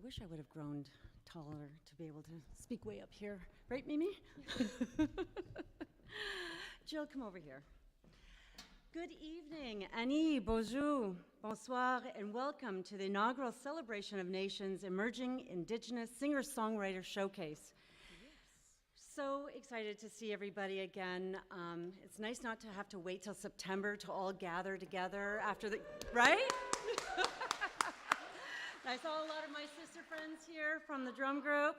wish I would have grown taller to be able to speak way up here. Right, Mimi? Jill, come over here. Good evening, Annie, bonjour, bonsoir, and welcome to the inaugural Celebration of Nations Emerging Indigenous Singer-Songwriter Showcase. So excited to see everybody again. It's nice not to have to wait till September to all gather together after the, right? I saw a lot of my sister friends here from the drum group.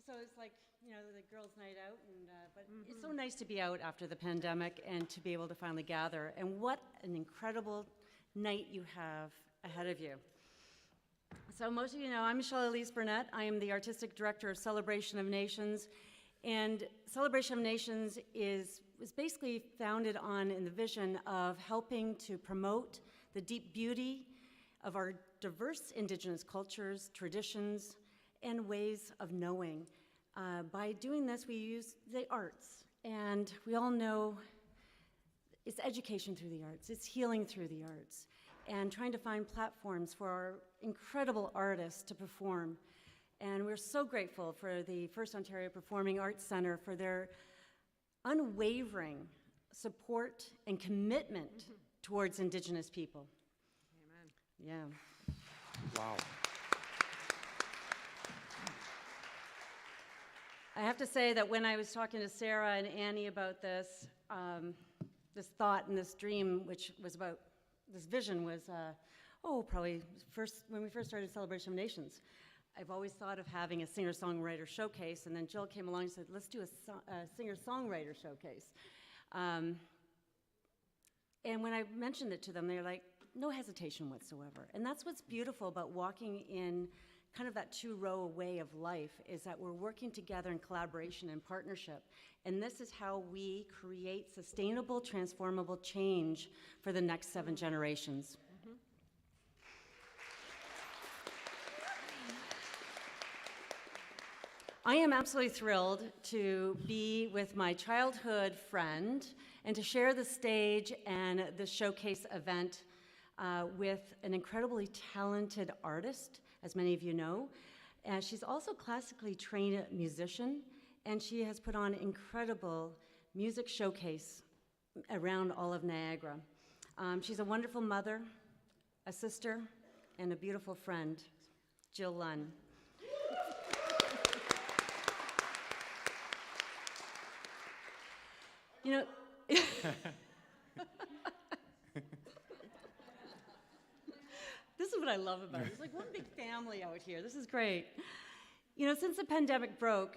So it's like, you know, the girls' night out, and, but it's so nice to be out after the pandemic and to be able to finally gather. And what an incredible night you have ahead of you. So most of you know, I'm Michele-Elise Burnett. I am the Artistic Director of Celebration of Nations. And Celebration of Nations was basically founded on in the vision of helping to promote the deep beauty of our diverse Indigenous cultures, traditions, and ways of knowing. By doing this, we use the arts. And we all know it's education through the arts, it's healing through the arts, and trying to find platforms for our incredible artists to perform. And we're so grateful for the FirstOntario Performing Arts Centre for their unwavering support and commitment towards Indigenous people. Amen. Yeah. Wow. I have to say that when I was talking to Sarah and Annie about this, this thought and this dream, which was about, this vision was, probably when we first started Celebration of Nations. I've always thought of having a singer-songwriter showcase, and then Jill came along and said, let's do a singer-songwriter showcase. And when I mentioned it to them, they're like, no hesitation whatsoever. And that's what's beautiful about walking in kind of that two-row way of life, is that we're working together in collaboration and partnership. And this is how we create sustainable, transformable change for the next 7 generations. I am absolutely thrilled to be with my childhood friend and to share the stage and the showcase event with an incredibly talented artist, as many of you know. She's also a classically trained musician, and she has put on incredible music showcase around all of Niagara. She's a wonderful mother, a sister, and a beautiful friend, Jill Lunn. You know, this is what I love about it. It's like one big family out here. This is great. You know, since the pandemic broke,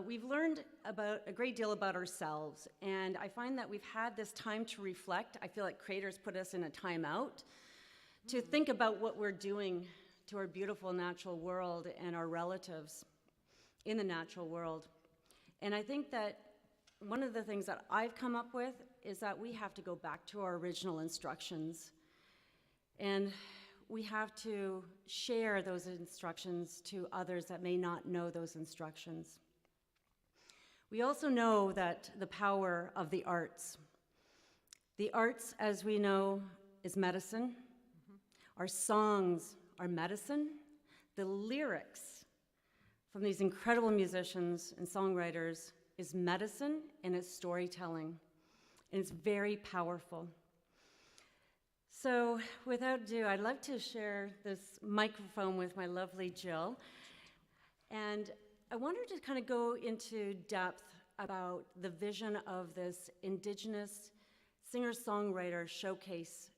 we've learned about a great deal about ourselves, and I find that we've had this time to reflect. I feel like creators put us in a timeout to think about what we're doing to our beautiful natural world and our relatives in the natural world. And I think that one of the things that I've come up with is that we have to go back to our original instructions, and we have to share those instructions to others that may not know those instructions. We also know that the power of the arts. The arts, as we know, is medicine. Our songs are medicine. The lyrics from these incredible musicians and songwriters is medicine, and it's storytelling, and it's very powerful. So without ado, I'd love to share this microphone with my lovely Jill, and I wanted to kind of go into depth about the vision of this Indigenous singer-songwriter showcase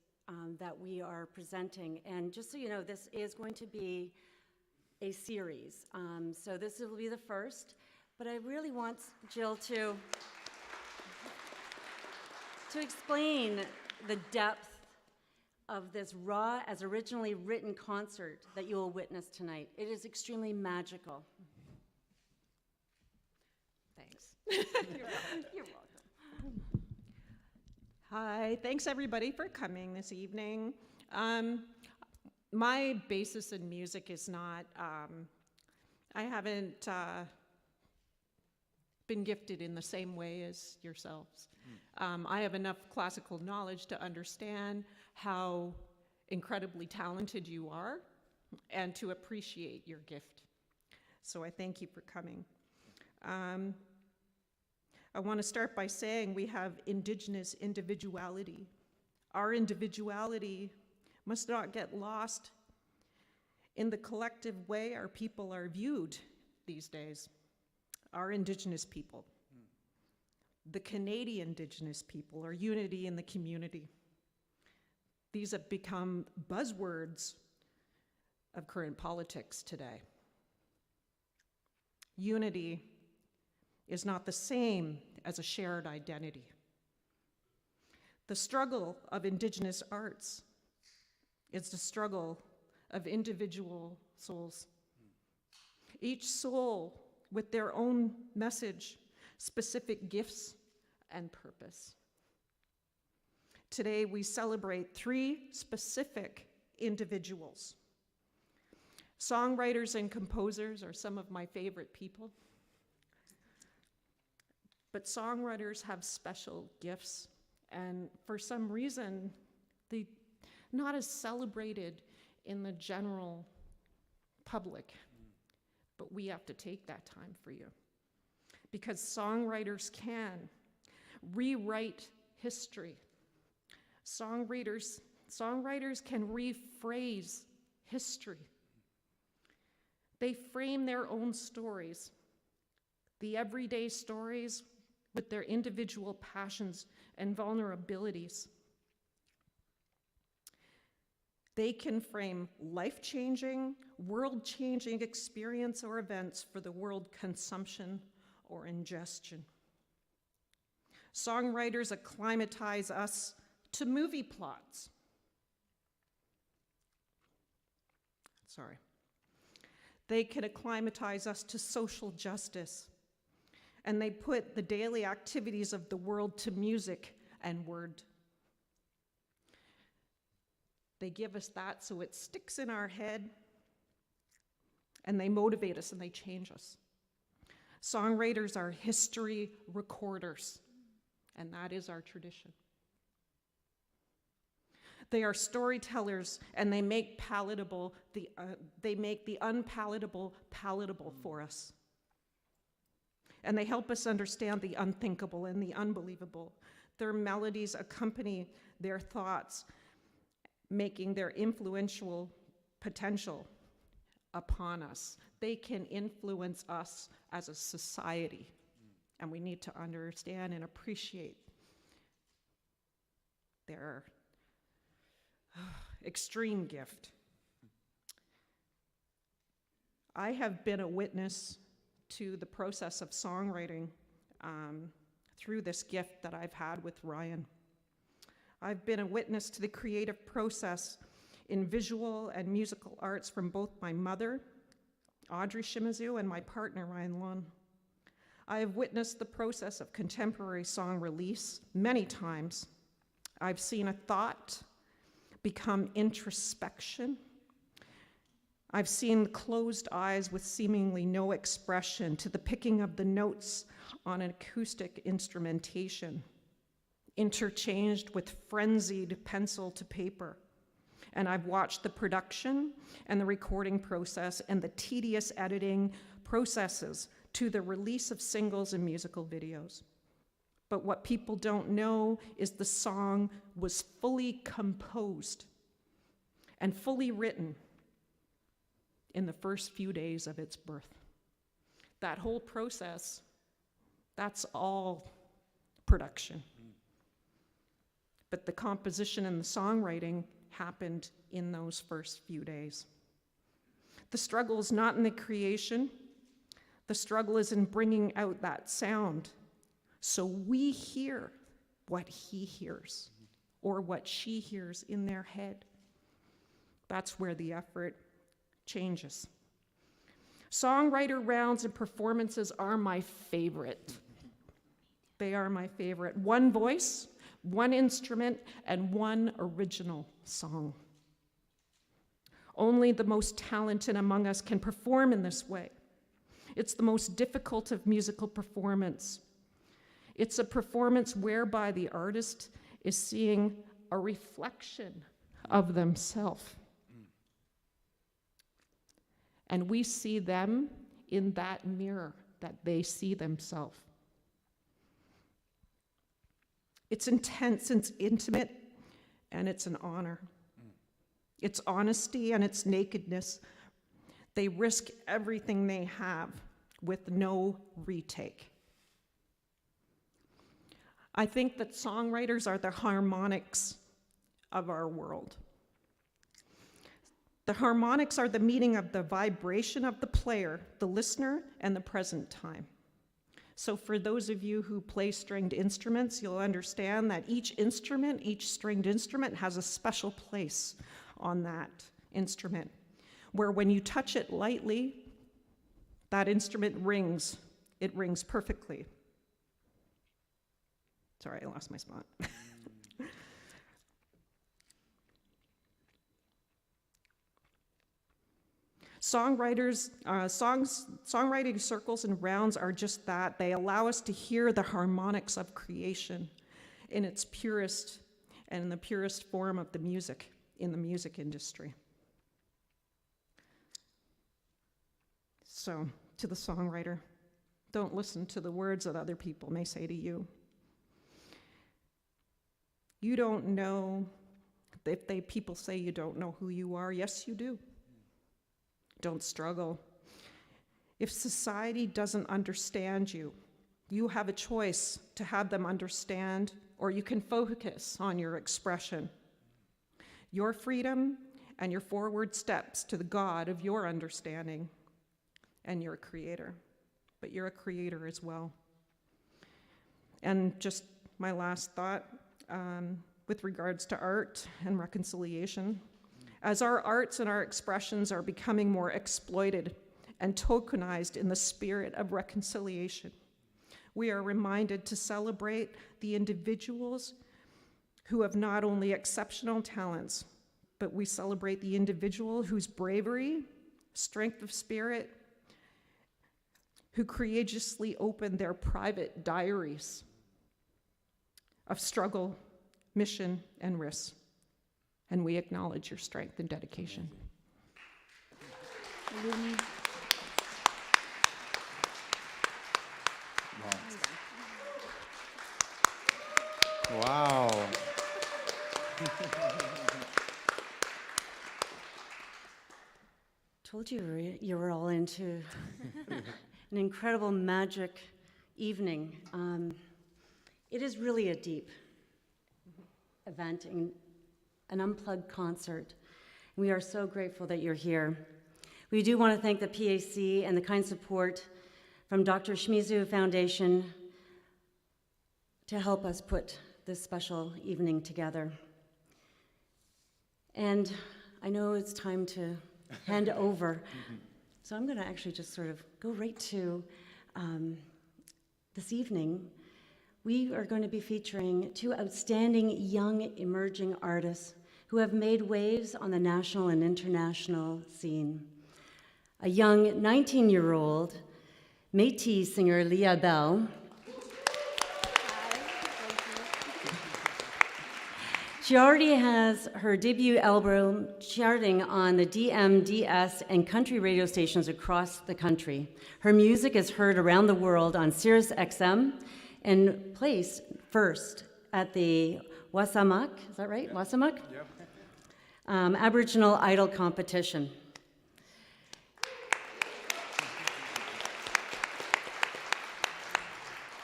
that we are presenting. And just so you know, this is going to be a series. So this will be the first. But I really want Jill to explain the depth of this raw, as originally written concert that you will witness tonight. It is extremely magical. Thanks. You're welcome. Hi, thanks everybody for coming this evening. My basis in music is not, I haven't been gifted in the same way as yourselves. I have enough classical knowledge to understand how incredibly talented you are, and to appreciate your gift. So I thank you for coming. I want to start by saying we have Indigenous individuality. Our individuality must not get lost in the collective way our people are viewed these days. Our Indigenous people, the Canadian Indigenous people, or unity in the community. These have become buzzwords of current politics today. Unity is not the same as a shared identity. The struggle of Indigenous arts is the struggle of individual souls. Each soul with their own message, specific gifts, and purpose. Today we celebrate 3 specific individuals. Songwriters and composers are some of my favorite people. But songwriters have special gifts, and for some reason, they're not as celebrated in the general public. But we have to take that time for you. Because songwriters can rewrite history. Songwriters can rephrase history. They frame their own stories, the everyday stories with their individual passions and vulnerabilities. They can frame life-changing, world-changing experience or events for the world consumption or ingestion. Songwriters acclimatize us to movie plots. They can acclimatize us to social justice, and they put the daily activities of the world to music and word. They give us that so it sticks in our head, and they motivate us and they change us. Songwriters are history recorders, and that is our tradition. They are storytellers, and they make the unpalatable palatable for us. And they help us understand the unthinkable and the unbelievable. Their melodies accompany their thoughts, making their influential potential upon us. They can influence us as a society, and we need to understand and appreciate their extreme gift. I have been a witness to the process of songwriting through this gift that I've had with Ryan. I've been a witness to the creative process in visual and musical arts from both my mother, Audrey Shimizu, and my partner, Ryan Lunn. I have witnessed the process of contemporary song release many times. I've seen a thought become introspection. I've seen closed eyes with seemingly no expression to the picking of the notes on an acoustic instrumentation, interchanged with frenzied pencil to paper. And I've watched the production and the recording process and the tedious editing processes to the release of singles and musical videos. But what people don't know is the song was fully composed and fully written in the first few days of its birth. That whole process, that's all production. But the composition and the songwriting happened in those first few days. The struggle is not in the creation. The struggle is in bringing out that sound so we hear what he hears or what she hears in their head. That's where the effort changes. Songwriter rounds and performances are my favorite. They are my favorite. One voice, one instrument, and one original song. Only the most talented among us can perform in this way. It's the most difficult of musical performance. It's a performance whereby the artist is seeing a reflection of themselves. and we see them in that mirror that they see themselves. It's intense, it's intimate, and it's an honor. It's honesty and it's nakedness. They risk everything they have with no retake. I think that songwriters are the harmonics of our world. The harmonics are the meeting of the vibration of the player, the listener, and the present time. So for those of you who play stringed instruments, you'll understand that each stringed instrument has a special place on that instrument, where when you touch it lightly, that instrument rings. It rings perfectly. Sorry, I lost my spot. Songwriting circles and rounds are just that. They allow us to hear the harmonics of creation in its purest and in the purest form of the music in the music industry. So, to the songwriter, don't listen to the words that other people may say to you. You don't know, if people say you don't know who you are, yes, you do. Don't struggle. If society doesn't understand you, you have a choice to have them understand, or you can focus on your expression. Your freedom and your forward steps to the God of your understanding and your creator. But you're a creator as well. And just my last thought with regards to art and reconciliation. As our arts and our expressions are becoming more exploited and tokenized in the spirit of reconciliation, we are reminded to celebrate the individuals who have not only exceptional talents, but we celebrate the individual whose bravery, strength of spirit, who courageously opened their private diaries of struggle, mission, and risk. And we acknowledge your strength and dedication. Wow. Told you were all into an incredible magic evening. It is really a deep event, an unplugged concert. We are so grateful that you're here. We do want to thank the PAC and the kind support from Dr. Shimizu Foundation to help us put this special evening together. And I know it's time to hand over, so I'm going to actually just sort of go right to this evening. We are going to be featuring two outstanding young emerging artists who have made waves on the national and international scene. A young 19-year-old Métis singer, Leah Belle. She already has her debut album charting on the DMDS and country radio stations across the country. Her music is heard around the world on Sirius XM and placed first at the Wasamak, is that right? Wasamak? Yep. Aboriginal Idol competition.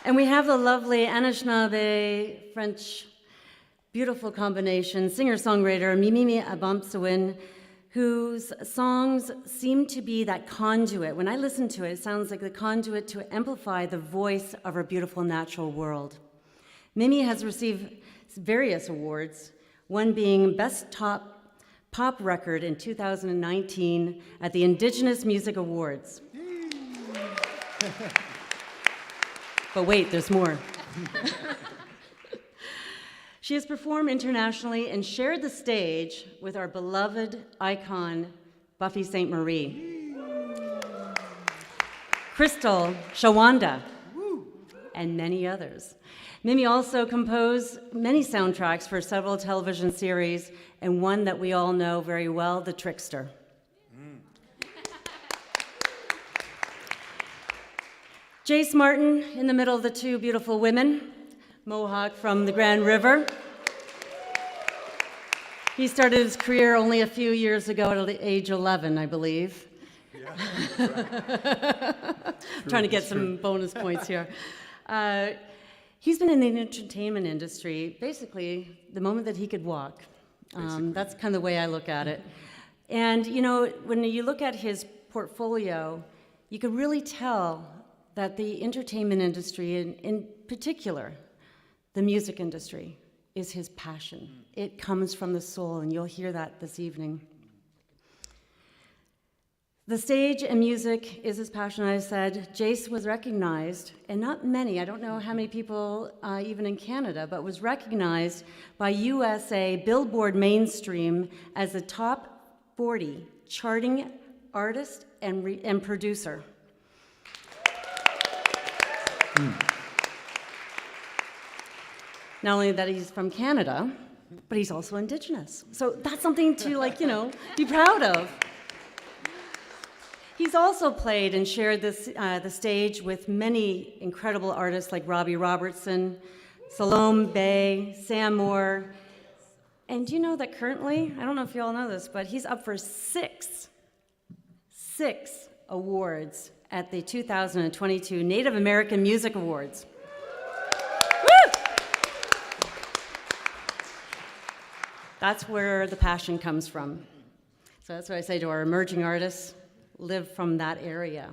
And we have the lovely Anishinaabe French beautiful combination, singer-songwriter Mimimi Abamsawin, whose songs seem to be that conduit. When I listen to it, it sounds like the conduit to amplify the voice of our beautiful natural world. Mimi has received various awards, one being Best Pop Record in 2019 at the Indigenous Music Awards. But wait, there's more. She has performed internationally and shared the stage with our beloved icon, Buffy St. Marie, Crystal Shawanda, and many others. Mimi also composed many soundtracks for several television series, and one that we all know very well, The Trickster. Jace Martin in the middle of the two beautiful women, Mohawk from the Grand River. He started his career only a few years ago at age 11, I believe. Yeah, trying to get some bonus points here. He's been in the entertainment industry basically the moment that he could walk. That's kind of the way I look at it. And you know, when you look at his portfolio, you can really tell that the entertainment industry, in particular, the music industry, is his passion. It comes from the soul, and you'll hear that this evening. The stage and music is his passion, I said. Jace was recognized, and not many, I don't know how many people even in Canada, but was recognized by USA Billboard Mainstream as a top 40 charting artist and producer. Not only that he's from Canada, but he's also Indigenous. So that's something to, like, you know, be proud of. He's also played and shared this, the stage with many incredible artists like Robbie Robertson, Salome Bay, Sam Moore. And do you know that currently, I don't know if you all know this, but he's up for six awards at the 2022 Native American Music Awards. Woo! That's where the passion comes from. So that's what I say to our emerging artists, live from that area.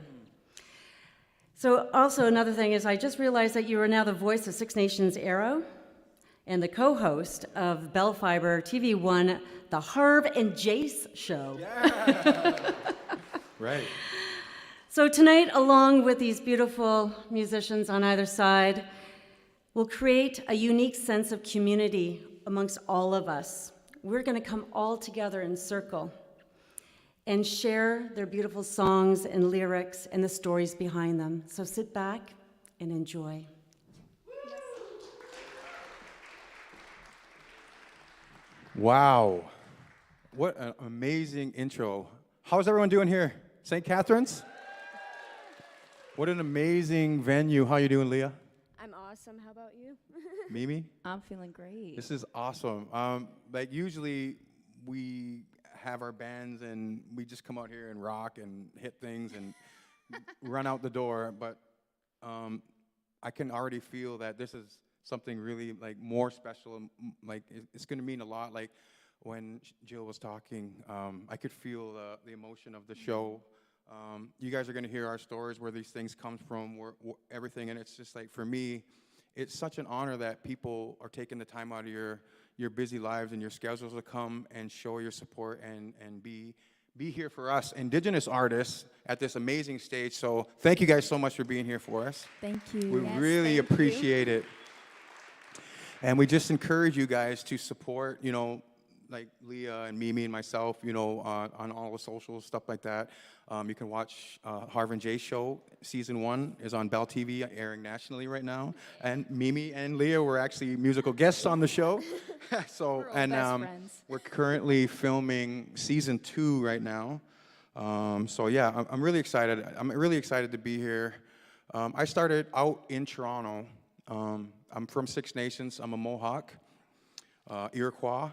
So also another thing is I just realized that you are now the voice of Six Nations Arrow and the co-host of Belle Fiber TV1, The Harv and Jace Show. Yeah. Right. So tonight, along with these beautiful musicians on either side, we'll create a unique sense of community amongst all of us. We're going to come all together in circle and share their beautiful songs and lyrics and the stories behind them. So sit back and enjoy. Wow. What an amazing intro. How's everyone doing here? St. Catharines? What an amazing venue. How you doing, Leah? I'm awesome. How about you? Mimi? I'm feeling great. This is awesome. Like usually we have our bands and we just come out here and rock and hit things and run out the door, but I can already feel that this is something really like more special, and like it's going to mean a lot. Like when Jill was talking, I could feel the emotion of the show. You guys are going to hear our stories, where these things come from, everything, and it's just like, for me, it's such an honor that people are taking the time out of your busy lives and your schedules to come and show your support and be here for us Indigenous artists at this amazing stage. So thank you guys so much for being here for us. Thank you. We really appreciate it. And we just encourage you guys to support, you know, like Leah and Mimi and myself, you know, on all the socials, stuff like that. You can watch Harv and Jace Show. Season 1 is on Belle TV, airing nationally right now. And Mimi and Leah were actually musical guests on the show. So, we're best friends. We're currently filming Season 2 right now. So yeah, I'm really excited. I'm really excited to be here. I started out in Toronto. I'm from Six Nations. I'm a Mohawk, Iroquois.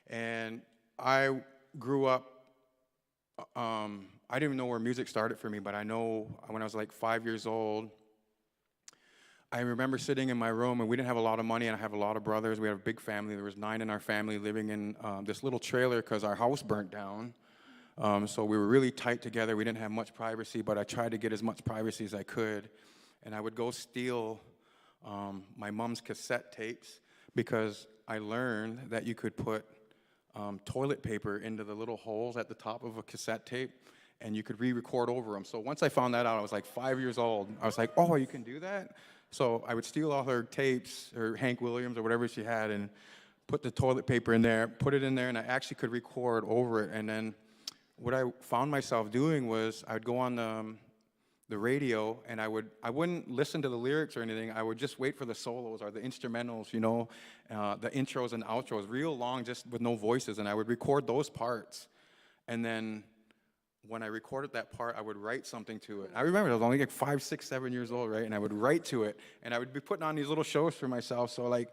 And I grew up, I didn't even know where music started for me, but I know when I was like 5 years old, I remember sitting in my room, and we didn't have a lot of money, and I have a lot of brothers. We had a big family. There was 9 in our family living in this little trailer because our house burnt down. So we were really tight together. We didn't have much privacy, but I tried to get as much privacy as I could. And I would go steal my mom's cassette tapes, because I learned that you could put toilet paper into the little holes at the top of a cassette tape, and you could re-record over them. So once I found that out, I was like 5 years old. I was like, oh, you can do that? So I would steal all her tapes, or Hank Williams, or whatever she had, and put the toilet paper in there, put it in there, and I actually could record over it. And then what I found myself doing was I would go on the radio, and I wouldn't listen to the lyrics or anything. I would just wait for the solos or the instrumentals, you know, the intros and outros, real long, just with no voices, and I would record those parts. And then when I recorded that part, I would write something to it. I remember I was only like 5, 6, 7 years old, right? And I would write to it, and I would be putting on these little shows for myself. So like,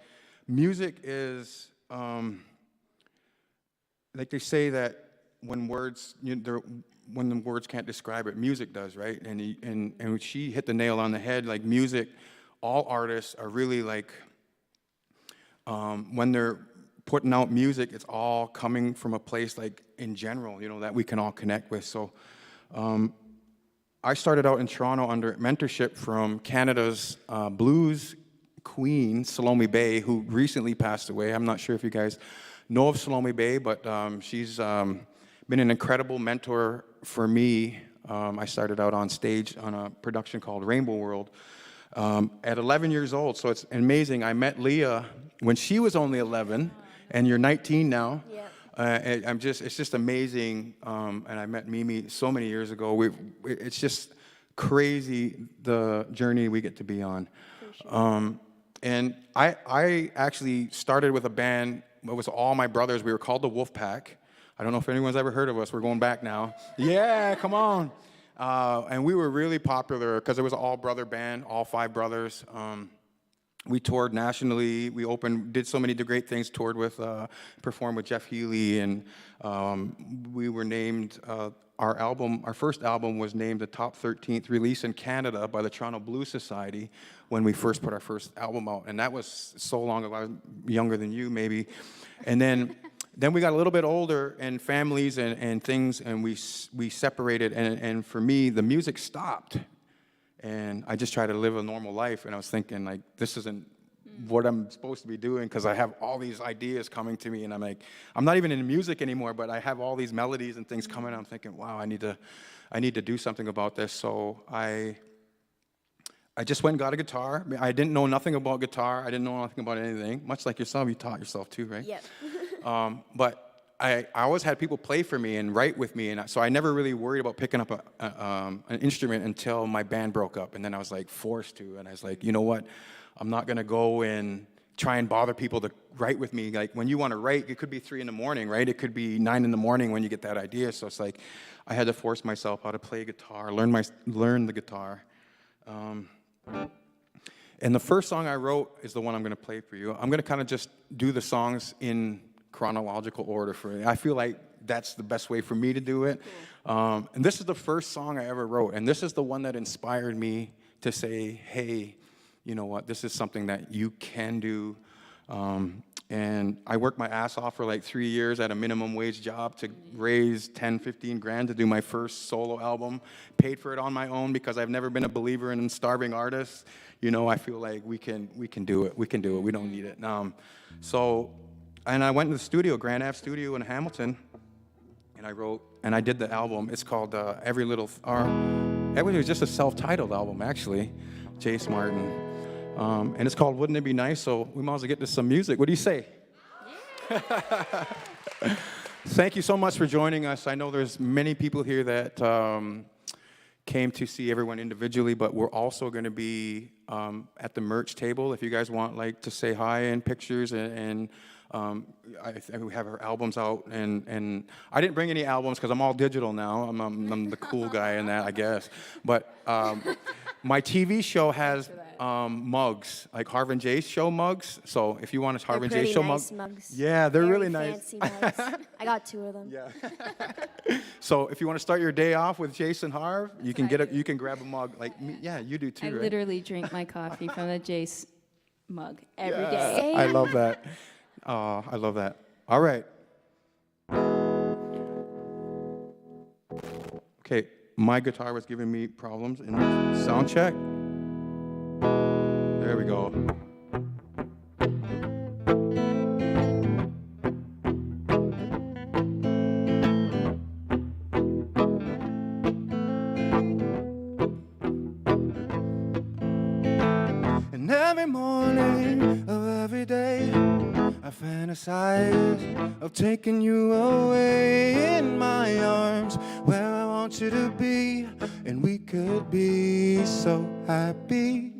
music is, like they say that when words, when the words can't describe it, music does, right? And she hit the nail on the head. Like music, all artists are really like, when they're putting out music, it's all coming from a place like in general, that we can all connect with. So I started out in Toronto under mentorship from Canada's blues queen, Salome Bay, who recently passed away. I'm not sure if you guys know of Salome Bay, but she's been an incredible mentor for me. I started out on stage on a production called Rainbow World at 11 years old, so it's amazing. I met Leah when she was only 11, and you're 19 now. Yep. It's just amazing. And I met Mimi so many years ago. It's just crazy the journey we get to be on. For sure. And I actually started with a band. It was all my brothers. We were called the Wolf Pack. I don't know if anyone's ever heard of us. We're going back now. Yeah, come on. And we were really popular because it was an all-brother band, all 5 brothers. We toured nationally. We did so many great things. Toured with, performed with Jeff Healey, and we were named. Our first album was named the top 13th release in Canada by the Toronto Blues Society when we first put our first album out, and that was so long ago. I was younger than you, maybe. And then we got a little bit older, and families and things, and we separated. And for me, the music stopped. And I just tried to live a normal life, and I was thinking, like, this isn't what I'm supposed to be doing, because I have all these ideas coming to me, and I'm like, I'm not even in music anymore, but I have all these melodies and things coming, and I'm thinking, wow, I need to do something about this. So I just went and got a guitar. I didn't know nothing about guitar. I didn't know nothing about anything. Much like yourself, you taught yourself too, right? Yep. But I always had people play for me and write with me, and so I never really worried about picking up an instrument until my band broke up, and then I was like forced to, and I was like, you know what, I'm not gonna go and try and bother people to write with me. Like when you want to write, it could be 3 a.m, right? It could be 9 a.m. when you get that idea. So it's like I had to force myself how to play guitar, learn the guitar. And the first song I wrote is the one I'm gonna play for you. I'm gonna kind of just do the songs in chronological order for me. I feel like that's the best way for me to do it. Cool. And this is the first song I ever wrote, and this is the one that inspired me to say, hey, you know what, this is something that you can do. And I worked my ass off for like 3 years at a minimum wage job to raise 10, 15 grand to do my first solo album. Paid for it on my own because I've never been a believer in starving artists. I feel like we can do it. We can do it. We don't need it. And I went to the studio, Grand Ave Studio in Hamilton, and I wrote, and I did the album. It's called Every Little, it was just a self-titled album, actually, Jace Martin. And it's called Wouldn't It Be Nice? So we might as well get to some music. What do you say? Yeah. Thank you so much for joining us. I know there's many people here that came to see everyone individually, but we're also going to be at the merch table if you guys want to say hi and pictures and we have our albums out, and I didn't bring any albums because I'm all digital now. I'm the cool guy in that, I guess. But my TV show has mugs, like Harv and Jace show mugs. So if you want a Harv and Jace show nice mug, mugs. yeah, they're Very really nice. fancy mugs. I got 2 of them. Yeah. So if you want to start your day off with Jace and Harv, you can you can grab a mug like me. Yeah, you do too, I right? literally drink my coffee from the Jace mug every day. I love that. Oh, I love that. All right. Okay, my guitar was giving me problems in the sound check. There we go. And every morning of every day, I fantasize of taking you away in my arms where I want you to be, and we could be so happy.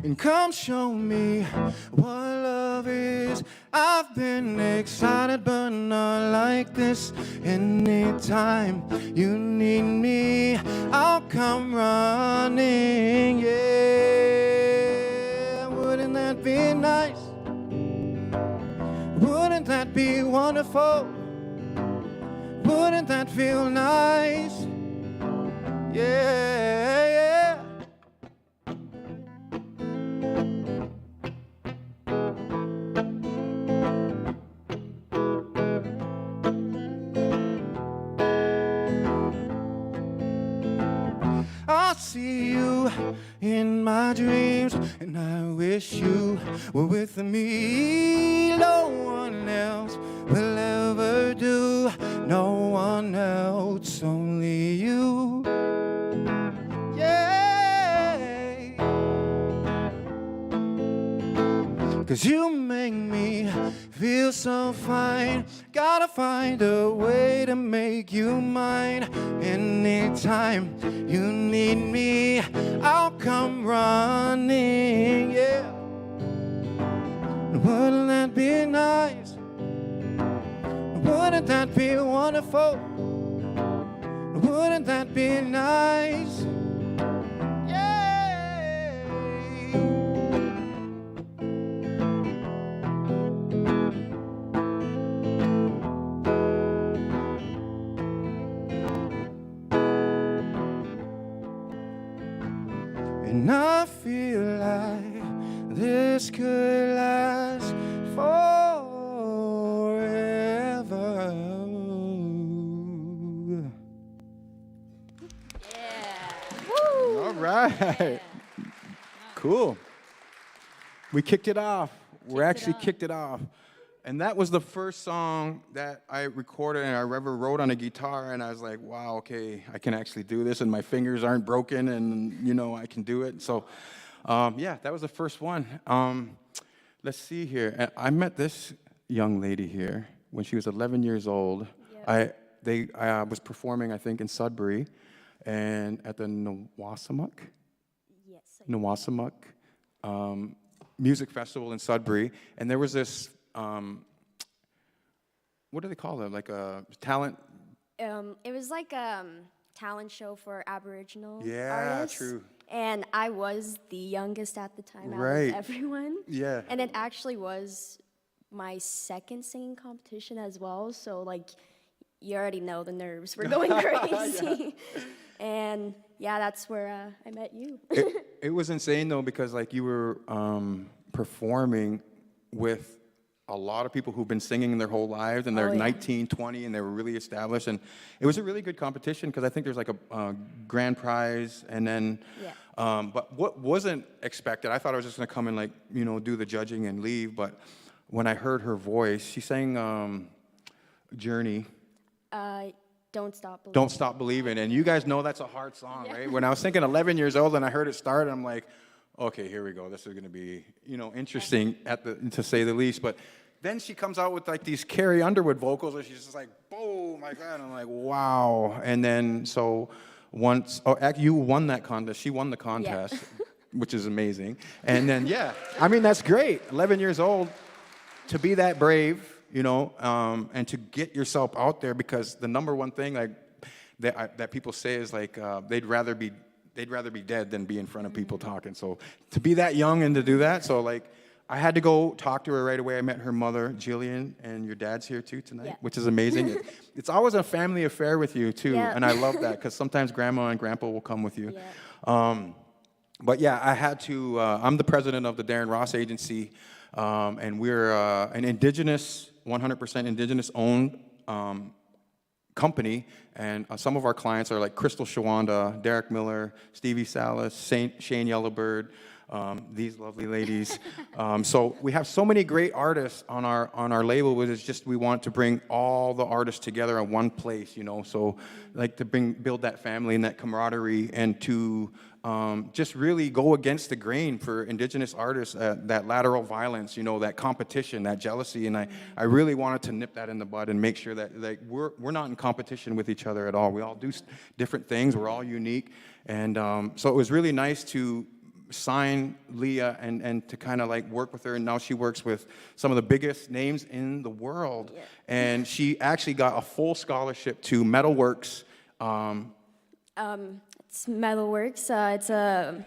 And come show me what love love is. I've been excited, but not like this. Anytime you need me, I'll come running, yeah. Wouldn't that be nice? Wouldn't that be wonderful? Wouldn't that feel nice? Yeah, yeah. I see you in my dreams, and I wish you were with me. No one else will ever do, no one else, only you. Yeah, 'cause you make me feel so fine. Gotta find a way to make you mine. Anytime you need me, I'll come running, yeah. Wouldn't that be nice? Wouldn't that be wonderful? Wouldn't that be nice? Yeah. And I feel like this could last forever. All right. Cool. We kicked it off. We actually kicked it off. And that was the first song that I recorded and I ever wrote on a guitar. And I was like, wow, okay, I can actually do this. And my fingers aren't broken and, you know, I can do it. So, yeah, that was the first one. Let's see here. I met this young lady here when she was 11 years old. Yep. I was performing, I think, in Sudbury and at the Nawasamuck Music Festival in Sudbury. And there was this, what do they call it? Like a talent? It was like a talent show for Aboriginal Yeah, artists. true. And I was the youngest at the time out Right. of everyone. Yeah. And it actually was my second singing competition as well. So, like, you already know the nerves were going crazy. And, yeah, that's where I met you. It was insane, though, because, like, you were performing with a lot of people who've been singing their whole lives, and they're 19, 20, and they were really established. And it was a really good competition, because I think there's, like, a grand prize, and then... Yeah. But what wasn't expected, I thought I was just going to come and, like, you know, do the judging and leave, but when I heard her voice, she sang Journey. Don't Stop Believing. Don't Stop Believing, and you guys know that's a hard song, right? When I was thinking 11 years old and I heard it start, I'm like, okay, here we go. This is going to be, you know, interesting to say the least. But then she comes out with like these Carrie Underwood vocals, and she's just like, boom, like that. And I'm like, wow. And then so once, you won that contest. She won the contest, which is amazing. And then I mean that's great. 11 years old, to be that brave. You know, and to get yourself out there, because the number one thing like that people say is like they'd rather be dead than be in front of people talking. So to be that young and to do that, so like I had to go talk to her right away. I met her mother, Jillian, and your dad's here too tonight, which is amazing. It's always a family affair with you too, and I love that, because sometimes grandma and grandpa will come with you. But yeah, I had to. I'm the president of the Darren Ross Agency, and we're an Indigenous. 100% Indigenous-owned company, and some of our clients are like Crystal Shawanda, Derek Miller, Stevie Salas, Shane Yellowbird, these lovely ladies. So we have so many great artists on our label, which is just we want to bring all the artists together in one place, you know. So like to build that family and that camaraderie, and to just really go against the grain for Indigenous artists, that lateral violence, you know, that competition, that jealousy, and I really wanted to nip that in the bud and make sure that like we're not in competition with each other at all. We all do different things. We're all unique, and so it was really nice to sign Leah and to kind of like work with her. And now she works with some of the biggest names in the world. Yeah. And she actually got a full scholarship to Metalworks. It's Metalworks. It's a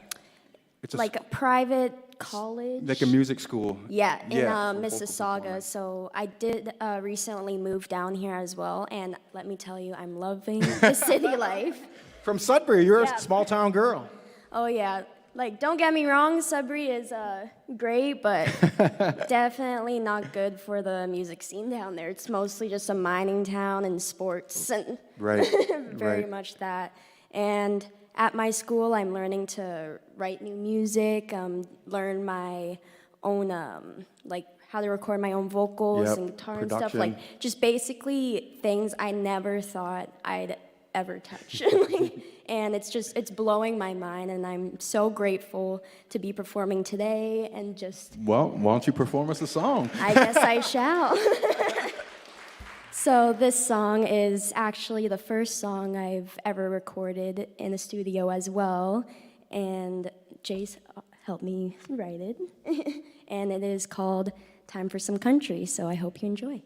like a private college. like a music school. Yeah, in for vocal Mississauga. performance. So I did recently move down here as well, and let me tell you, I'm loving the city life. From Sudbury, you're Yeah. a small town girl. Oh yeah, like don't get me wrong, Sudbury is great, but definitely not good for the music scene down there. It's mostly just a mining town and sports and Right. very right. much that. And at my school, I'm learning to write new music, learn my own, like how to record my own vocals Yep, and guitar and stuff. production. Like just basically things I never thought I'd ever touch. And it's blowing my mind, and I'm so grateful to be performing today and just Well, why don't you perform us a song? I guess I shall. So this song is actually the first song I've ever recorded in a studio as well, and Jace helped me write it, and it is called Time for Some Country, so I hope you enjoy.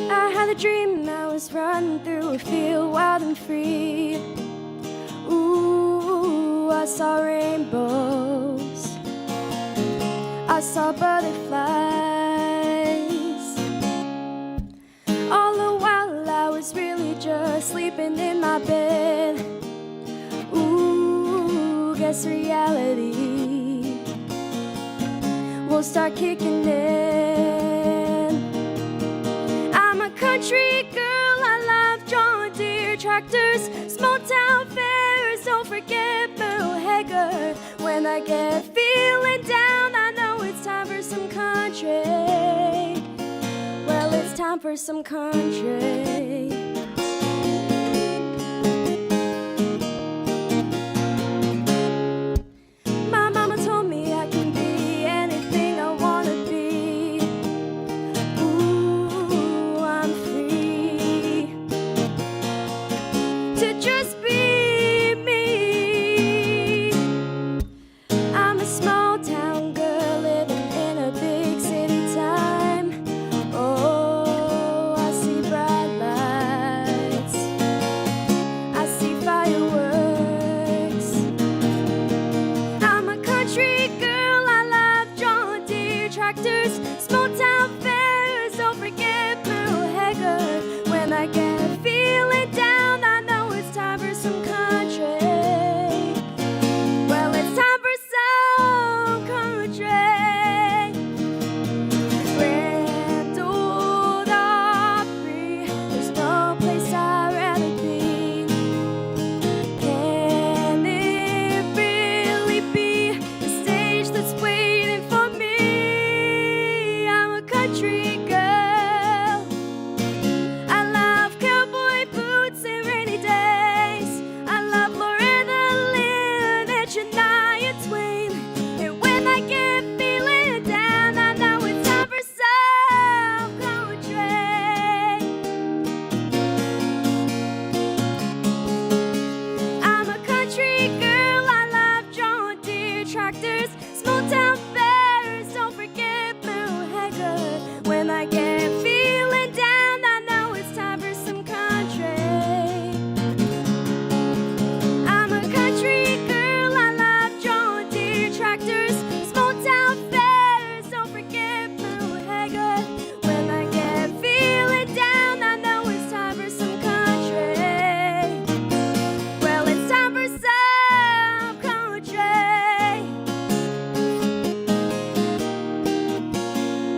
I had a dream I was running through a field wild and free. Ooh, I saw rainbows, I saw butterflies. All the while I was really just sleeping in my bed. Ooh, guess reality will start kicking in. I'm a country girl, I love John Deere tractors, small town fairs, don't forget Bill Haggard. When I get feeling down, I know it's time for some country. Well, it's time for some country. My mama told me I can be anything I wanna be. Ooh, I'm free to just be me. I'm a small town girl living in a big city time. Oh, I see bright lights, I see fireworks. I'm a country girl, I love John Deere tractors, small town fairs, don't forget Pearl Haggard. When I get feeling down, I know it's time for some country. Well, it's time for some country. Grand Ole Opry, there's no place I'd rather be. Can it really be the stage that's waiting for me? I'm a country girl, I love cowboy boots and rainy days. I love Loretta Lynn and Shania Twain. And when I get feeling down, I know it's time for some country. I'm a country girl, I love John Deere tractors, small town fairs, don't forget Bill Haggard. When I get feeling down, I know it's time for some country. I'm a country girl, I love John Deere tractors, small town fairs, don't forget Bill Haggard. When I get feeling down, I know it's time for some country. Well, it's time for some country.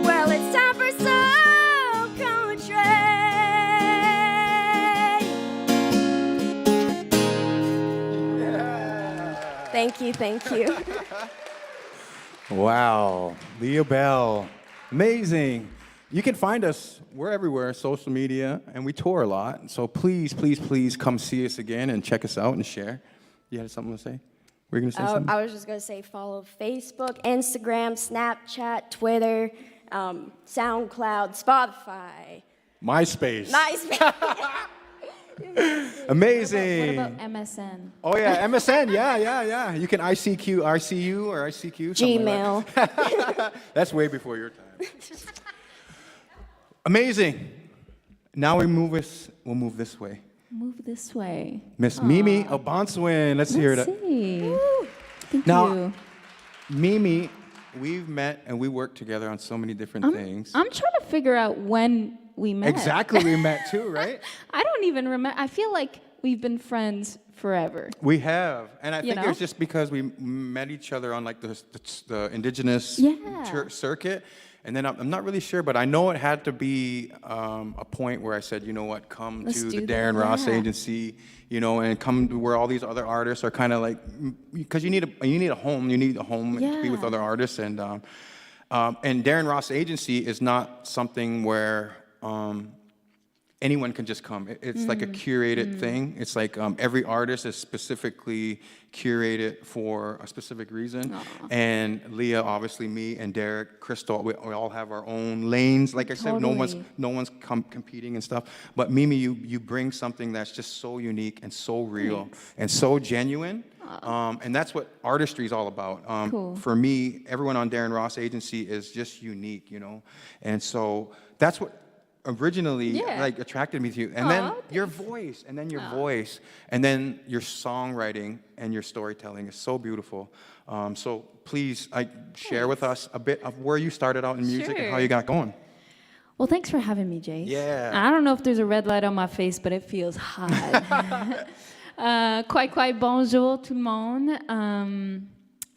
Well, it's time for some country. Thank you, thank you. Wow, Leah Belle, amazing. You can find us, we're everywhere, social media, and we tour a lot. So please, please, please come see us again and check us out and share. You had something to say? Were you going to say something? I was just gonna say follow Facebook, Instagram, Snapchat, Twitter, SoundCloud, Spotify, MySpace. MySpace. Amazing. What about MSN? Oh yeah, MSN. Yeah. You can ICQ, RCU, or ICQ. something like Gmail. that. That's way before your time. Amazing. Now we'll move this way. Move this way. Miss Mimi Obonswin. Let's hear Let's it. see. Thank Now- you. Mimi, we've met and we worked together on so many different things. I'm trying to figure out when we met. Exactly, we met too, right? I don't even remember. I feel like we've been friends forever. We have, and I think know? it's just because we met each other on like the Indigenous Yeah. circuit, and then I'm not really sure, but I know it had to be a point where I said, you know what, come Let's to do the that, Darren Ross yeah. Agency, and come to where all these other artists are kind of like, because you need a home to be with Yeah. other artists, and Darren Ross Agency is not something where anyone can just come. It's like a curated thing. It's like every artist is specifically curated for a specific reason. And Leah, obviously me, and Derek, Crystal, we all have our own lanes. Like I said, no one's competing and stuff. But Mimi, you bring something that's just so unique and so real and so genuine. And that's what artistry is all about. Cool. For me, everyone on Darren Ross Agency is just unique, And so that's what originally attracted me to you. And then your voice, and then your voice, and then your songwriting and your storytelling is so beautiful. So please share with us a bit of where you started out in music and how you got going. Well, thanks for having me, Jace. Yeah. I don't know if there's a red light on my face, but it feels hot. Quite bonjour tout le monde.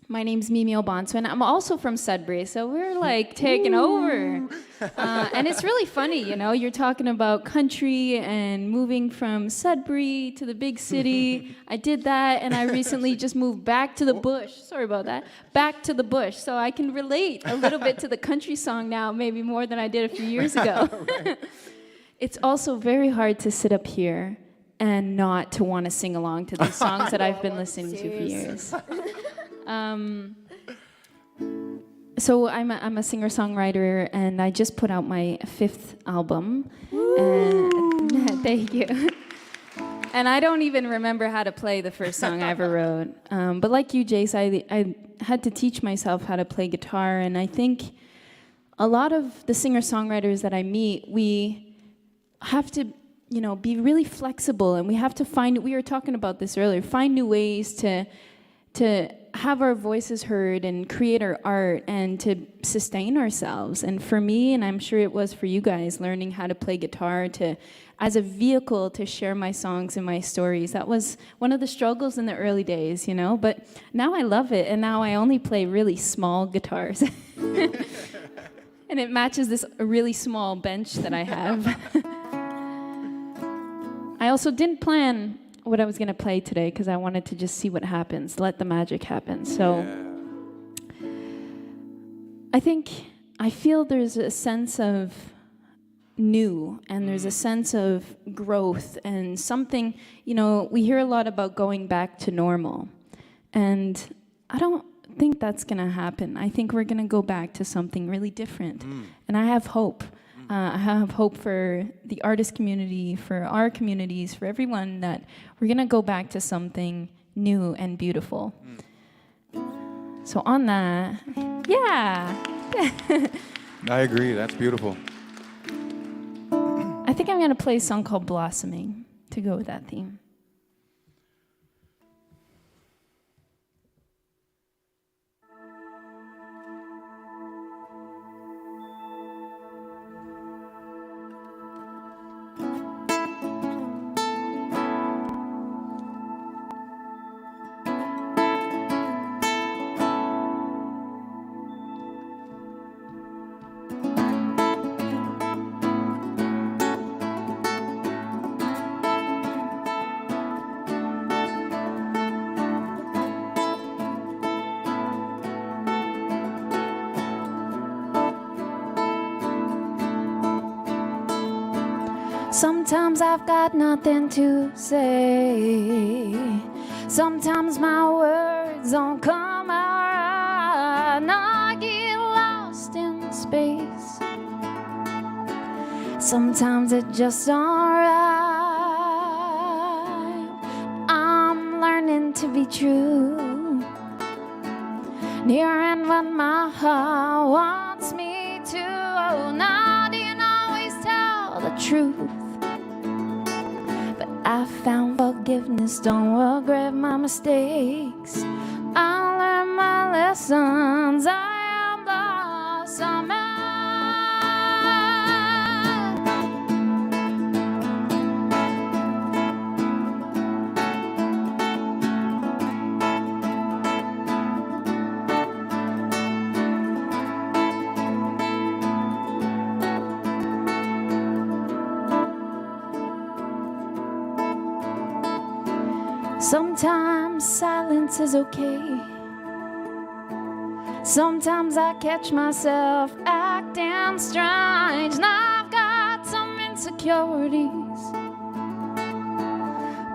My name's Mimi Obonswin. I'm also from Sudbury, so we're like taking over. And it's really funny, you're talking about country and moving from Sudbury to the big city. I did that, and I recently just moved back to the bush. Sorry about that. Back to the bush. So I can relate a little bit to the country song now, maybe more than I did a few years ago. It's also very hard to sit up here and not to want to sing along to these songs that I've been listening to for years. So I'm a singer-songwriter, and I just put out my 5th album. And thank you. And I don't even remember how to play the first song I ever wrote. But like you, Jace, I had to teach myself how to play guitar, and I think a lot of the singer-songwriters that I meet, we have to be really flexible, and we have to we were talking about this earlier, find new ways to have our voices heard and create our art and to sustain ourselves. And for me, and I'm sure it was for you guys, learning how to play guitar as a vehicle to share my songs and my stories, that was one of the struggles in the early days, but now I love it, and now I only play really small guitars. And it matches this really small bench that I have. I also didn't plan what I was going to play today because I wanted to just see what happens, let the magic happen. So I feel there's a sense of new, and there's a sense of growth and something, we hear a lot about going back to normal. And I don't think that's going to happen. I think we're going to go back to something really different. And I have hope. I have hope for the artist community, for our communities, for everyone, that we're going to go back to something new and beautiful. So on that, yeah. I agree, that's beautiful. I think I'm going to play a song called Blossoming to go with that theme. Sometimes I've got nothing to say. Sometimes my words don't come out right. And I get lost in space. Sometimes it just don't rhyme. I'm learning to be true, hearing what my heart wants me to. Oh, now do you always tell the truth? But I found forgiveness, don't regret my mistakes. I learned my lessons, I am lost, I'm out. Sometimes silence is okay. Sometimes I catch myself acting strange, and I've got some insecurities,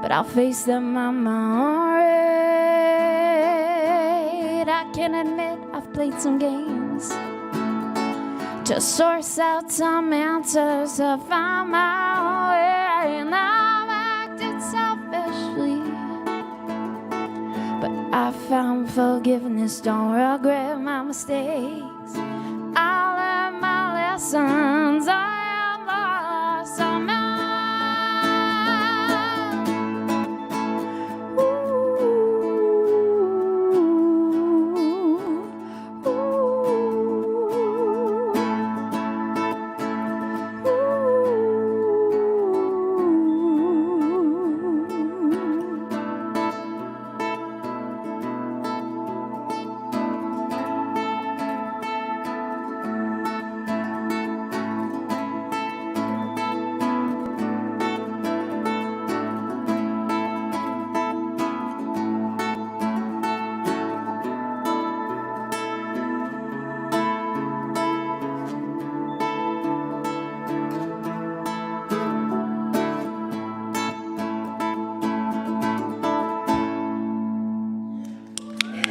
but I'll face them on my own rate. I can admit I've played some games to source out some answers to find my way, and I've acted selfishly. But I found forgiveness, don't regret my mistakes. I learned my lessons, I am lost, I'm out.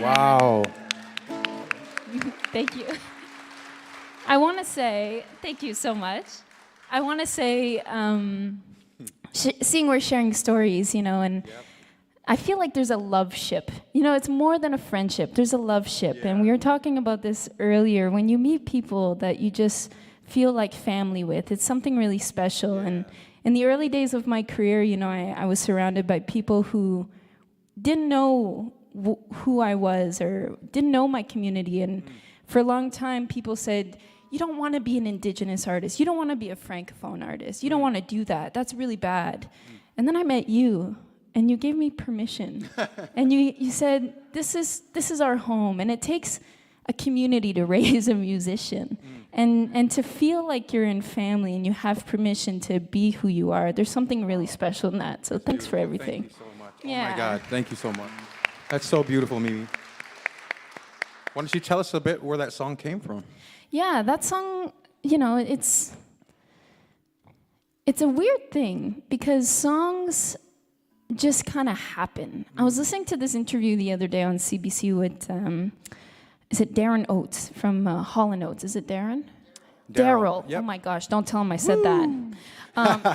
Wow. Thank you. I want to say, thank you so much. I want to say, seeing we're sharing stories, you know, and I feel like there's a love ship. You know, it's more than a friendship. There's a love ship. And we were talking about this earlier. When you meet people that you just feel like family with, it's something really special. And in the early days of my career, you know, I was surrounded by people who didn't know who I was or didn't know my community. And for a long time, people said, you don't want to be an Indigenous artist. You don't want to be a Francophone artist. You don't want to do that. That's really bad. And then I met you, and you gave me permission. And you said, this is our home. And it takes a community to raise a musician. And to feel like you're in family and you have permission to be who you are, there's something really special in that. So thanks for everything. Thank you so much. Yeah. Oh my God, thank you so much. That's so beautiful, Mimi. Why don't you tell us a bit where that song came from? Yeah, that song, you know, it's a weird thing because songs just kind of happen. I was listening to this interview the other day on CBC with, is it Darren Oates from Hall & Oates? Is it Darren? Daryl. Yep. Oh my gosh, don't tell him I said that.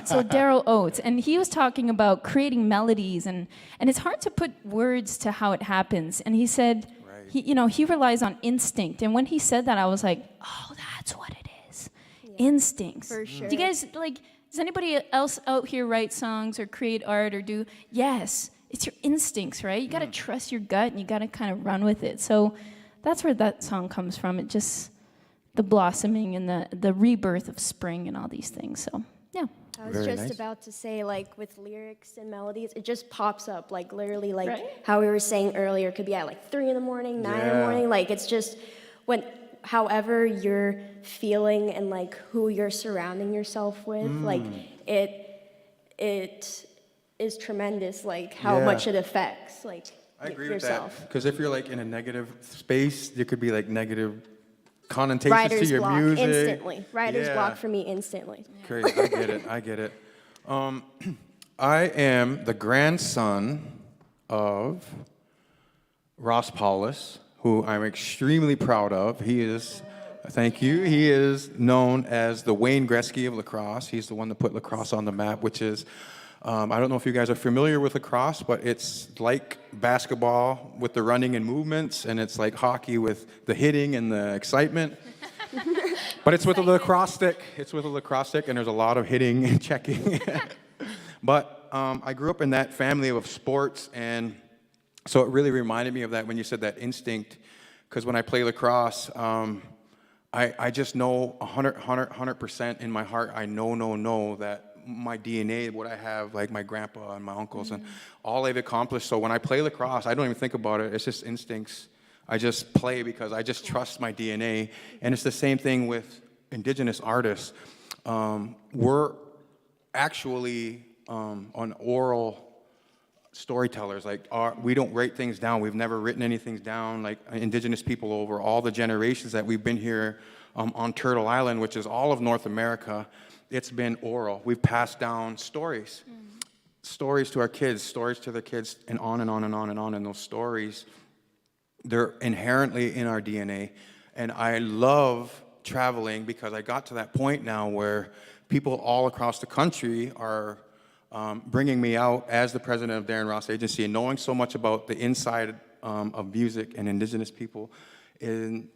So Daryl Oates, and he was talking about creating melodies, and it's hard to put words to how it happens. And he said, he relies on instinct. And when he said that, I was like, oh, that's what it is. Yeah. Instincts. For sure. Do you guys, does anybody else out here write songs or create art or do? Yes, it's your instincts, right? You got to trust your gut, and you got to kind of run with it. So that's where that song comes from. It just, the blossoming and the rebirth of spring and all these things. So, yeah. I was just about to say, like, with lyrics and melodies, it just pops up, like, literally, like, Right? how we were saying earlier, it could be at, like, 3 in the morning, 9 in the morning, like, it's just, however you're feeling and, like, who you're surrounding yourself with, like, it is tremendous, like, how much it affects, like, I agree yourself. with that. Because if you're, like, in a negative space, there could be, like, negative connotations Writer's to your block, music. instantly. Writer's block for me, instantly. Great, I get it. I am the grandson of Ross Paulus, who I'm extremely proud of. He is Thank you. He is known as the Wayne Gretzky of lacrosse. He's the one that put lacrosse on the map, which is, I don't know if you guys are familiar with lacrosse, but it's like basketball with the running and movements, and it's like hockey with the hitting and the excitement. But it's with a lacrosse stick. It's with a lacrosse stick, and there's a lot of hitting and checking. But I grew up in that family of sports, and so it really reminded me of that when you said that instinct, because when I play lacrosse, I just know 100% in my heart, I know that my DNA, what I have, like my grandpa and my uncles, and all they've accomplished. So when I play lacrosse, I don't even think about it. It's just instincts. I just play because I just trust my DNA. And it's the same thing with Indigenous artists. We're actually on oral storytellers. Like we don't write things down. We've never written anything down. Like Indigenous people over all the generations that we've been here on Turtle Island, which is all of North America, it's been oral. We've passed down stories. Stories to our kids, stories to their kids, and on and on and on and on. And those stories, they're inherently in our DNA. And I love traveling because I got to that point now where people all across the country are bringing me out as the president of Darren Ross Agency, and knowing so much about the inside of music and Indigenous people. And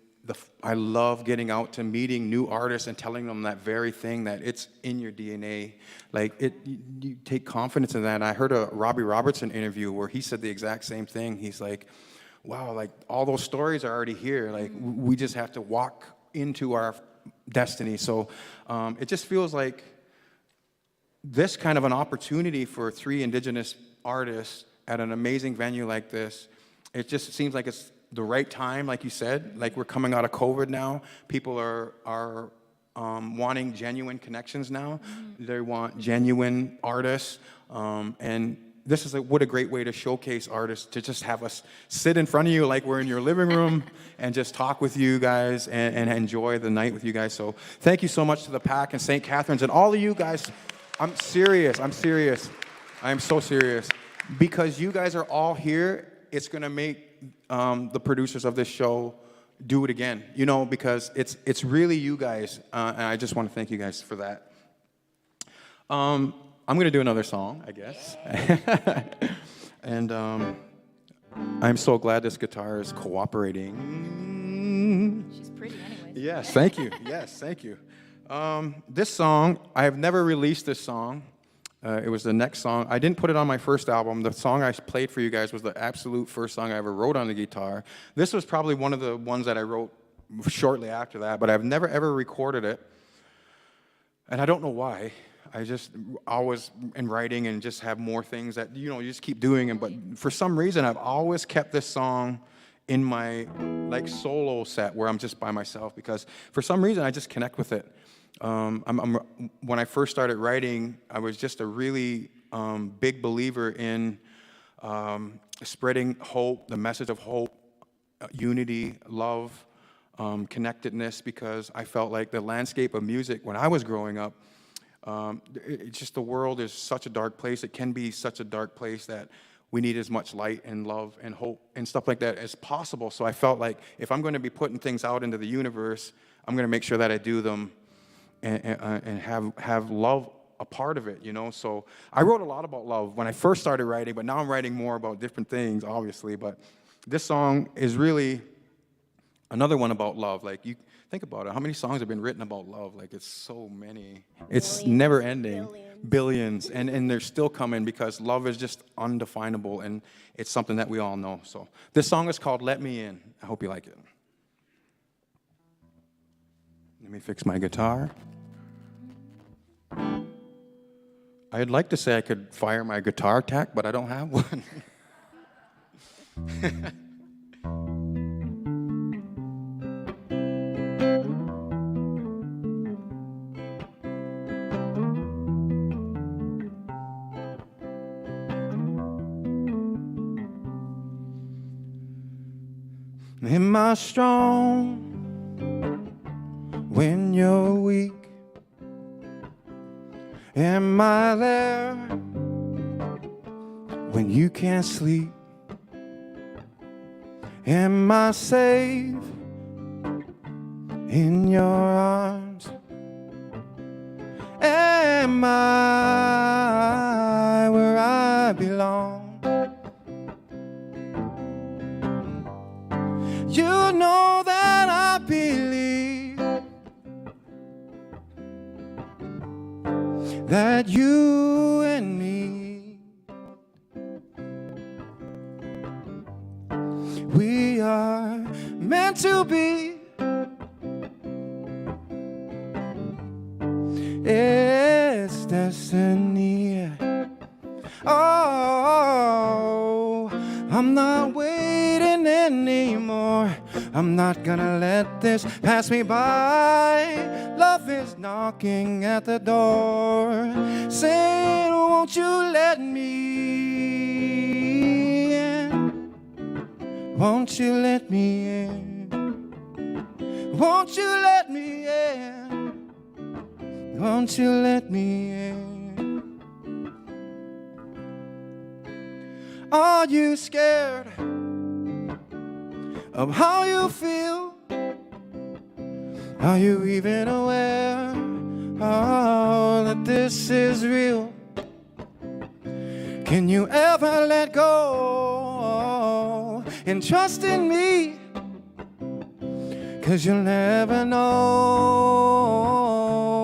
I love getting out to meeting new artists and telling them that very thing, that it's in your DNA. Like you take confidence in that. And I heard a Robbie Robertson interview where he said the exact same thing. He's like, wow, like all those stories are already here. Like we just have to walk into our destiny. So it just feels like this kind of an opportunity for 3 Indigenous artists at an amazing venue like this, it just seems like it's the right time, like you said. Like we're coming out of COVID now. People are wanting genuine connections now. They want genuine artists. And this is what a great way to showcase artists, to just have us sit in front of you like we're in your living room and just talk with you guys and enjoy the night with you guys. So thank you so much to the PAC and St. Catharines and all of you guys. I'm serious. I am so serious. Because you guys are all here, it's going to make the producers of this show do it again. You know, because it's really you guys. And I just want to thank you guys for that. I'm going to do another song, I guess. And I'm so glad this guitar is cooperating. She's pretty anyway. Yes, thank you. Yes, thank you. This song, I have never released this song. It was the next song. I didn't put it on my first album. The song I played for you guys was the absolute first song I ever wrote on the guitar. This was probably one of the ones that I wrote shortly after that, but I've never ever recorded it. And I don't know why. I just always in writing and just have more things that, you know, you just keep doing. But for some reason, I've always kept this song in my like solo set where I'm just by myself, because for some reason I just connect with it. When I first started writing, I was just a really big believer in spreading hope, the message of hope, unity, love, connectedness, because I felt like the landscape of music when I was growing up, it's just the world is such a dark place. It can be such a dark place that we need as much light and love and hope and stuff like that as possible. So I felt like if I'm going to be putting things out into the universe, I'm going to make sure that I do them and have love a part of it, you know? So I wrote a lot about love when I first started writing, but now I'm writing more about different things, obviously. But this song is really another one about love. Like, you think about it. How many songs have been written about love? Like, it's so many. It's never ending. Billions. And they're still coming, because love is just undefinable, and it's something that we all know. So this song is called Let Me In. I hope you like it. Let me fix my guitar. I'd like to say I could fire my guitar tack, but I don't have one. Am I strong when you're weak? Am I there when you can't sleep? Am I safe in your arms. Am I where I belong? You know that I believe that you and me, we are meant to be. It's destiny. Oh, I'm not waiting anymore. I'm not gonna let this pass me by. Love is knocking at the door, saying, won't you let me in? Won't you let me in? Won't you let me in? Won't you let me in? Are you scared of how you feel? Are you even aware, oh, that this is real? Can you ever let go and trust in me? 'Cause you'll never know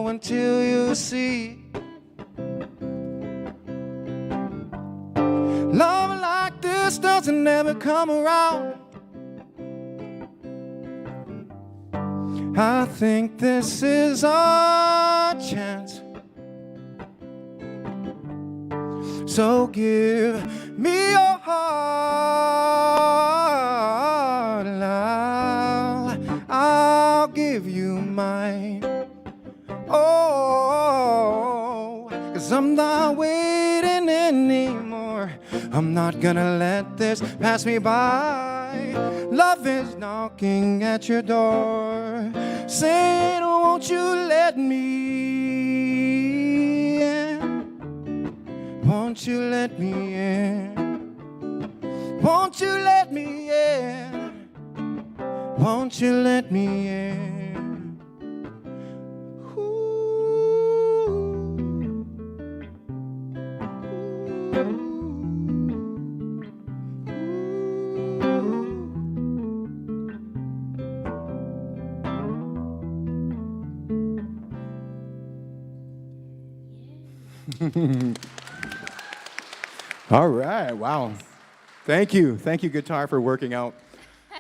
until you see. Love like this doesn't ever come around. I think this is our chance. So give me your heart, and I'll give you mine. Oh, 'cause I'm not waiting anymore. I'm not gonna let this pass me by. Love is knocking at your door, saying, won't you let me in? Won't you let me in? Won't you let me in? Won't you let me in? All right, wow. Thank you, guitar, for working out.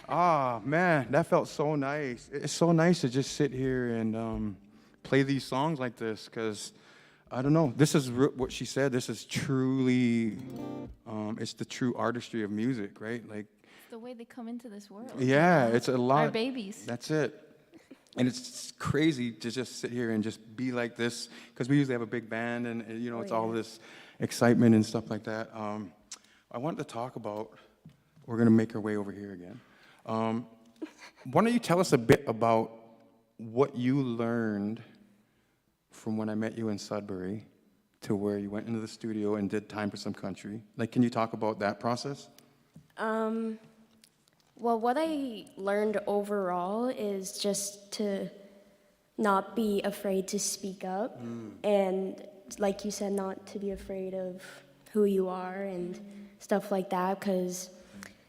Ah, man, that felt so nice. It's so nice to just sit here and play these songs like this, because, I don't know, this is what she said, this is truly, it's the true artistry of music, right? Like, It's the way they come into this world. yeah, it's a lot. Our babies. That's it. And it's crazy to just sit here and just be like this, because we usually have a big band, and you know, it's all this excitement and stuff like that. I wanted to talk about, we're going to make our way over here again. Why don't you tell us a bit about what you learned from when I met you in Sudbury to where you went into the studio and did Time for Some Country? Like, can you talk about that process? Well, what I learned overall is just to not be afraid to speak up, and like you said, not to be afraid of who you are and stuff like that, because,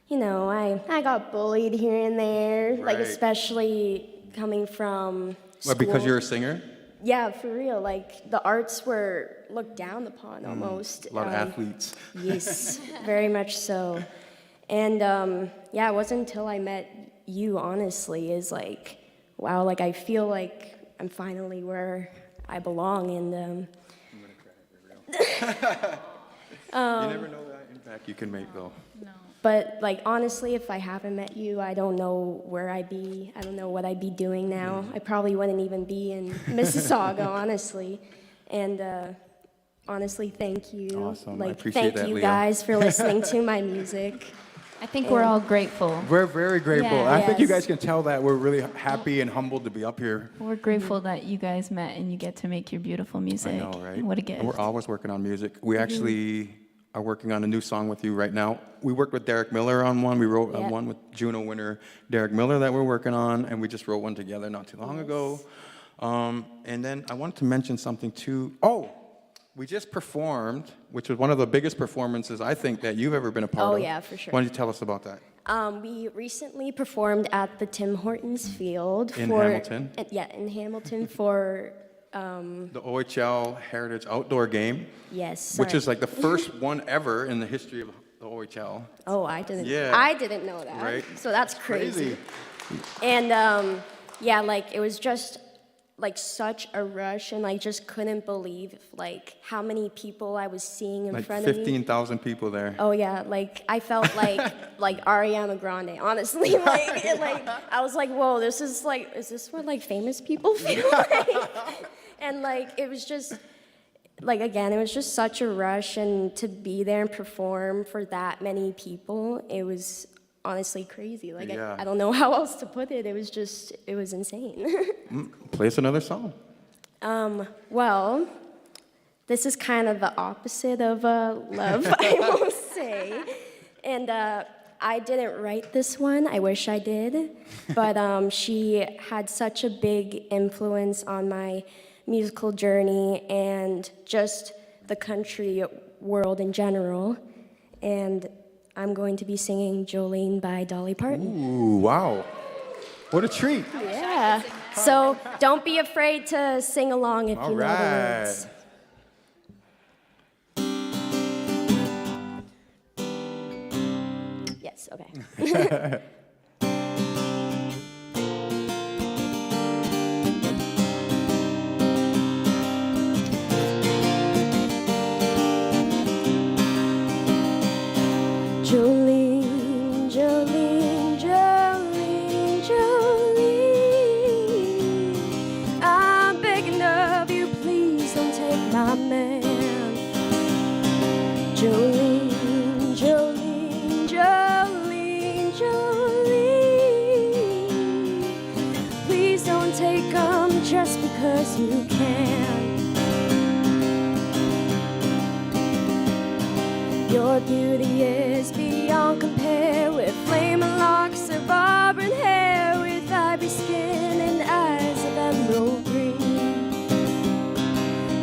you know, I got bullied here and there, like, Right. especially coming from school. What, because you're a singer? Yeah, for real, like, the arts were looked down upon almost. A lot of athletes. Yes, very much so. And yeah, it wasn't until I met you, honestly, is like, wow, like, I feel like I'm finally where I belong. And I'm gonna cry for real. You never know that impact you can make, though. No. but like, honestly, if I haven't met you, I don't know where I'd be. I don't know what I'd be doing now. I probably wouldn't even be in Mississauga, honestly. And honestly, thank you. Awesome. I Like, appreciate thank that, you Leah. guys for listening to my music. I think we're all grateful. We're very grateful. Yeah. I think you Yes. guys can tell that we're really happy and humbled to be up here. We're grateful that you guys met and you get to make your beautiful music. I know, right? What a gift. We're always working on music. We actually are working on a new song with you right now. We worked with Derek Miller on one. We wrote Yeah. one with Juno winner Derek Miller that we're working on, and we just wrote one together not too long ago. And then I wanted to mention something too. Oh, we just performed, which was one of the biggest performances I think that you've ever been a part of. Oh, yeah, for sure. Why don't you tell us about that? We recently performed at the Tim Hortons Field. In Hamilton? Yeah, in Hamilton for, The OHL Heritage Outdoor Game, yes. which sorry. is like the first one ever in the history of the OHL. Oh, I didn't. Yeah. I didn't know that. Right. So that's crazy. And yeah, like it was just like such a rush, and I just couldn't believe like how many people I was seeing in Like front of me. 15,000 people there. Oh yeah, like I felt like Ariana Grande, honestly. Like I was like, whoa, this is like, is this what like famous people feel like? And like it was just like again, it was just such a rush, and to be there and perform for that many people, it was honestly crazy. Like Yeah. I don't know how else to put it. It was insane. Play us another song. Well, this is kind of the opposite of love, I will say. And I didn't write this one. I wish I did. But she had such a big influence on my musical journey and just the country world in general. And I'm going to be singing Jolene by Dolly Parton. Ooh, wow. What a treat. Yeah. So don't be afraid to sing along if All you know the right. words. Yes, okay. Jolene, Jolene, Jolene, Jolene, I'm begging of you, please don't take my man. Jolene, Jolene, Jolene, Jolene, please don't take him just because you can. Your beauty is beyond compare, with flaming locks of auburn hair, with ivory skin and eyes of emerald green.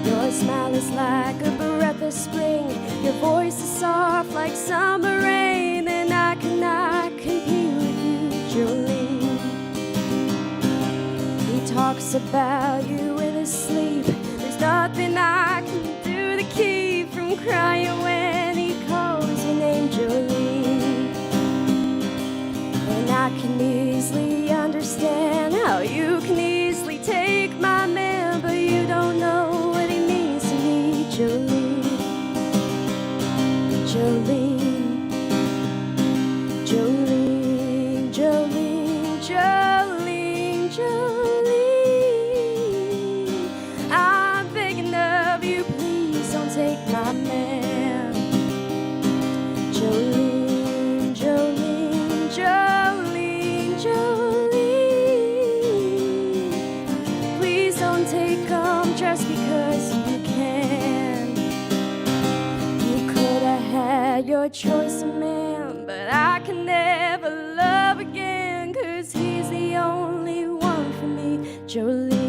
Your smile is like a breath of spring, your voice is soft like summer rain, and I cannot compete with you, Jolene. He talks about you in his sleep, there's nothing I can do to keep from crying when he calls your name, Jolene. And I can easily understand how you can easily take my man, but you don't know what he means to me, Jolene. Jolene, Jolene, Jolene, Jolene, Jolene, I'm begging of you, please don't take my man. Jolene, Jolene, Jolene, Jolene, please don't take him just because you can. You could have had your choice of man, but I can never love again, 'cause he's the only one for me, Jolene.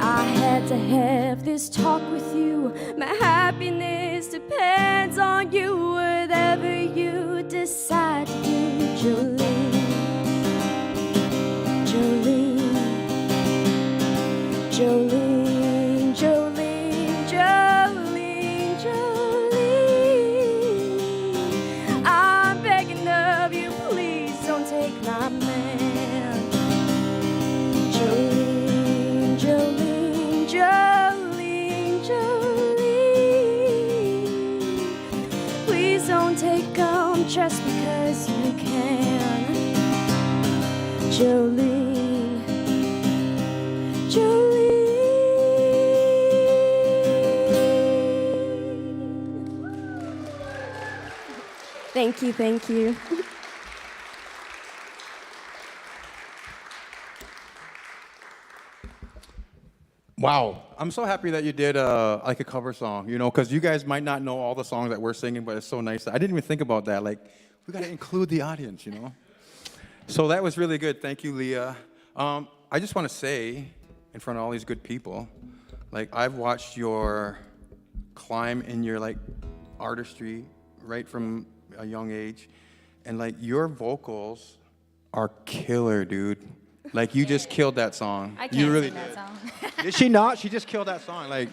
I had to have this talk with you. My happiness depends on you, whatever you decide to do, Jolene. Jolene, Jolene, Jolene, Jolene, Jolene, I'm begging of you, please don't take my man. Jolene, Jolene, Jolene, Jolene, please don't take him just because you can. Jolene, Jolene. Thank you, thank you. Wow. I'm so happy that you did like a cover song, you know, because you guys might not know all the songs that we're singing, but it's so nice. I didn't even think about that. Like, we got to include the audience, you know. So that was really good. Thank you, Leah. I just want to say, in front of all these good people, like, I've watched your climb in your, like, artistry right from a young age. And, like, your vocals are killer, dude. Like, you just killed that song. I can't You really sing that did. song. Did she not? She just killed that song. Like,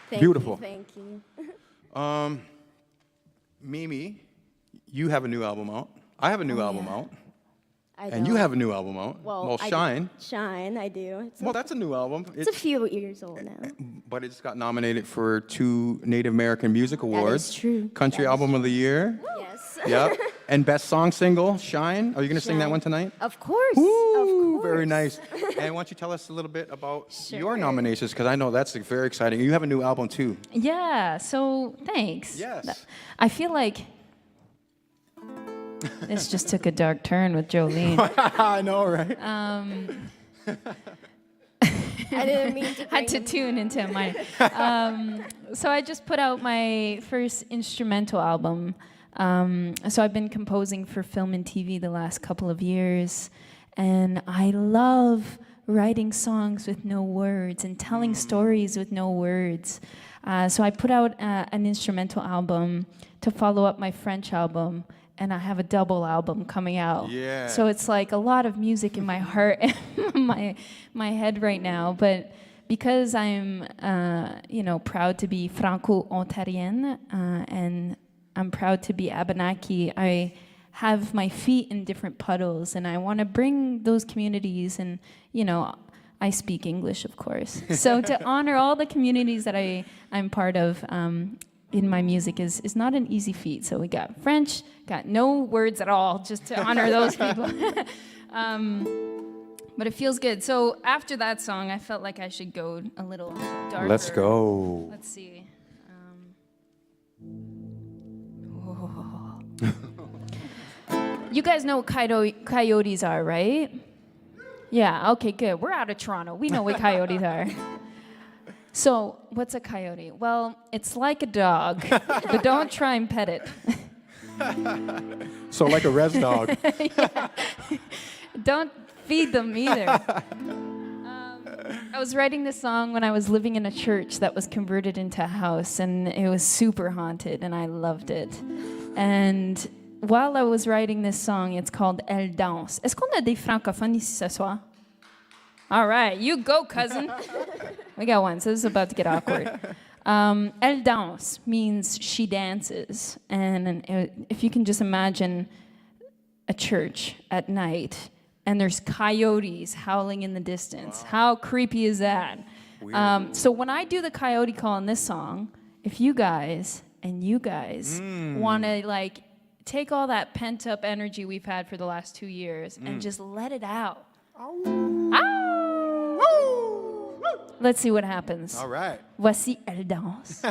Thank beautiful. You, thank you. Mimi, you have a new album out. I have a new album out. I And you don't- have a new album out. Well, I do. Shine. Shine, I do. Well, that's a new album. It's a few years old now. But it just got nominated for 2 Native American Music Awards. true. Country That is Album of the Year. Yes. Yep. And Best Song Single, Shine. Are you going to sing that Shine. one tonight? Of course. Ooh, of course. very nice. And why don't you tell us a little bit about your Sure. nominations? Because I know that's very exciting. You have a new album, too. Yeah, so thanks. Yes. I feel like this just took a dark turn with Jolene. I know, right? I didn't mean to. Had to bring- tune into mine. So I just put out my first instrumental album. So I've been composing for film and TV the last couple of years, and I love writing songs with no words and telling stories with no words. So I put out an instrumental album to follow up my French album, and I have a double album coming out. Yeah. So it's like a lot of music in my heart and my head right now, but because I'm proud to be Franco-Ontarienne and I'm proud to be Abenaki, I have my feet in different puddles, and I want to bring those communities, and I speak English, of course. So to honor all the communities that I'm part of in my music is not an easy feat. So we got French, got no words at all, just to honor those people. But it feels good. So after that song, I felt like I should go a little darker. Let's go. Let's see. You guys know what coyotes are, right? Yeah, okay, good. We're out of Toronto. We know what coyotes are. So, what's a coyote? Well, it's like a dog, but don't try and pet it. So like a res dog. Don't feed them either. I was writing this song when I was living in a church that was converted into a house, and it was super haunted, and I loved it. And while I was writing this song, it's called Elle danse. Est-ce qu'on a des francophones ici ce soir? All right, you go, cousin. We got one, so this is about to get awkward. Elle danse means she dances. And if you can just imagine a church at night, and there's coyotes howling in the distance. Wow. How creepy is that? So when I do the coyote call in this song, if you guys want to like take all that pent up energy we've had for the last 2 years and just let it out. Let's see what happens. All right. Voici Elle danse.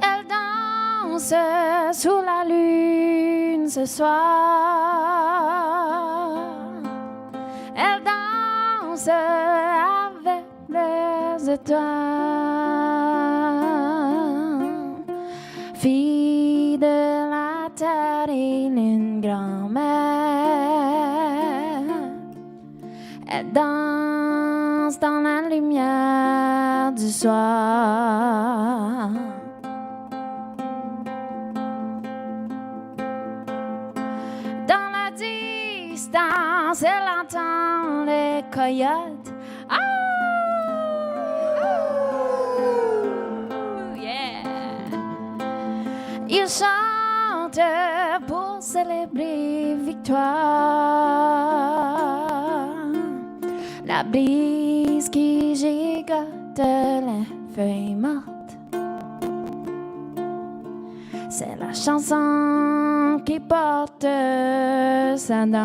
Elle danse sous la lune ce soir. Elle danse avec les étoiles. Fille de la terre et une grand-mère. Elle danse dans la lumière du soir. Dans la distance, elle entend les coyotes. Oh, yeah. Ils chantent pour célébrer victoire. La brise qui gigote les feuilles mortes. C'est la chanson qui porte sa danse.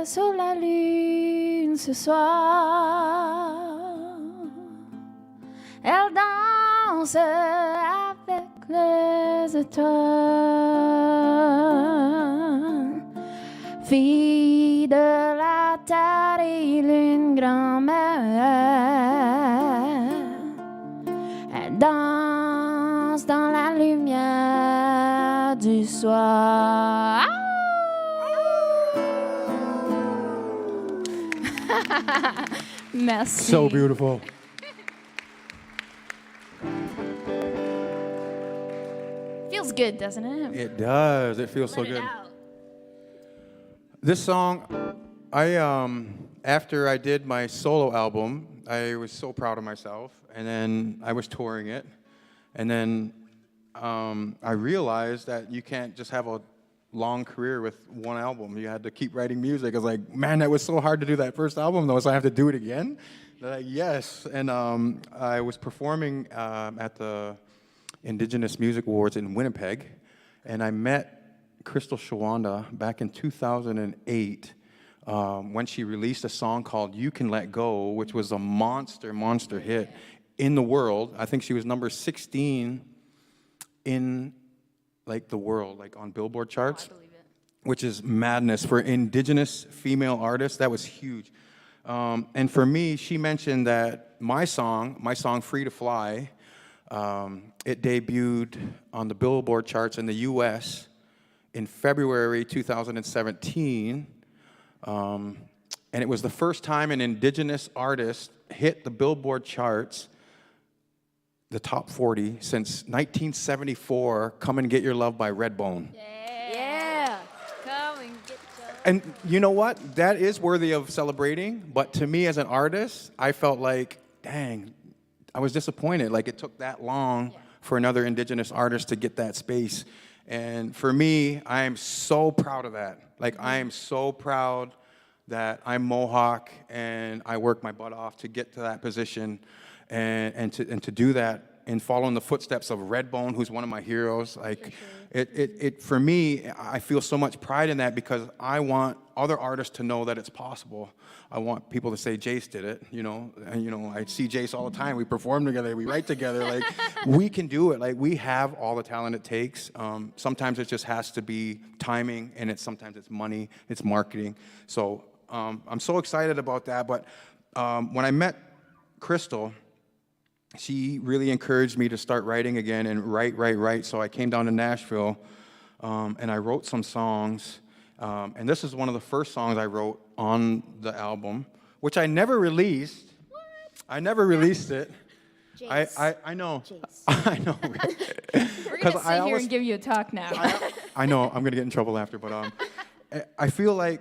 sous la lune ce soir. Elle danse avec les étoiles. Fille de la terre et lune grand-mère. Elle danse dans la lumière du soir. Merci. So beautiful. Feels good, doesn't it? It does. It feels so Let it good. out. This song, after I did my solo album, I was so proud of myself, and then I was touring it, and then I realized that you can't just have a long career with one album. You had to keep writing music. I was like, man, that was so hard to do that first album, though, so I have to do it again? They're like, yes, and I was performing at the Indigenous Music Awards in Winnipeg, and I met Crystal Shawanda back in 2008 when she released a song called You Can Let Go, which was a monster hit in the world. I think she was number 16 in like the world, like on Billboard charts, which is madness for Indigenous female artists. That was huge. And for me, she mentioned that my song Free to Fly, it debuted on the Billboard charts in the US in February 2017, and it was the first time an Indigenous artist hit the Billboard charts, the top 40, since 1974, Come and Get Your Love by Redbone. Yeah. Come and get your... And you know what? That is worthy of celebrating, but to me as an artist, I felt like, dang, I was disappointed. Like it took that long for another Indigenous artist to get that space. And for me, I am so proud of that. Like, I am so proud that I'm Mohawk and I worked my butt off to get to that position and to do that and follow in the footsteps of Redbone, who's one of my heroes. Like, it for me, I feel so much pride in that because I want other artists to know that it's possible. I want people to say Jace did it, you know. And, you know, I see Jace all the time. We perform together. We write together. Like, we can do it. Like, we have all the talent it takes. Sometimes it just has to be timing, and sometimes it's money, it's marketing. So I'm so excited about that. But when I met Crystal, she really encouraged me to start writing again and write. So I came down to Nashville, and I wrote some songs. And this is one of the first songs I wrote on the album, which I never released. What? I never released it. Jace. I know. Jace. I know. We're going to sit here and give you a talk now. I know. I'm going to get in trouble after, but I feel like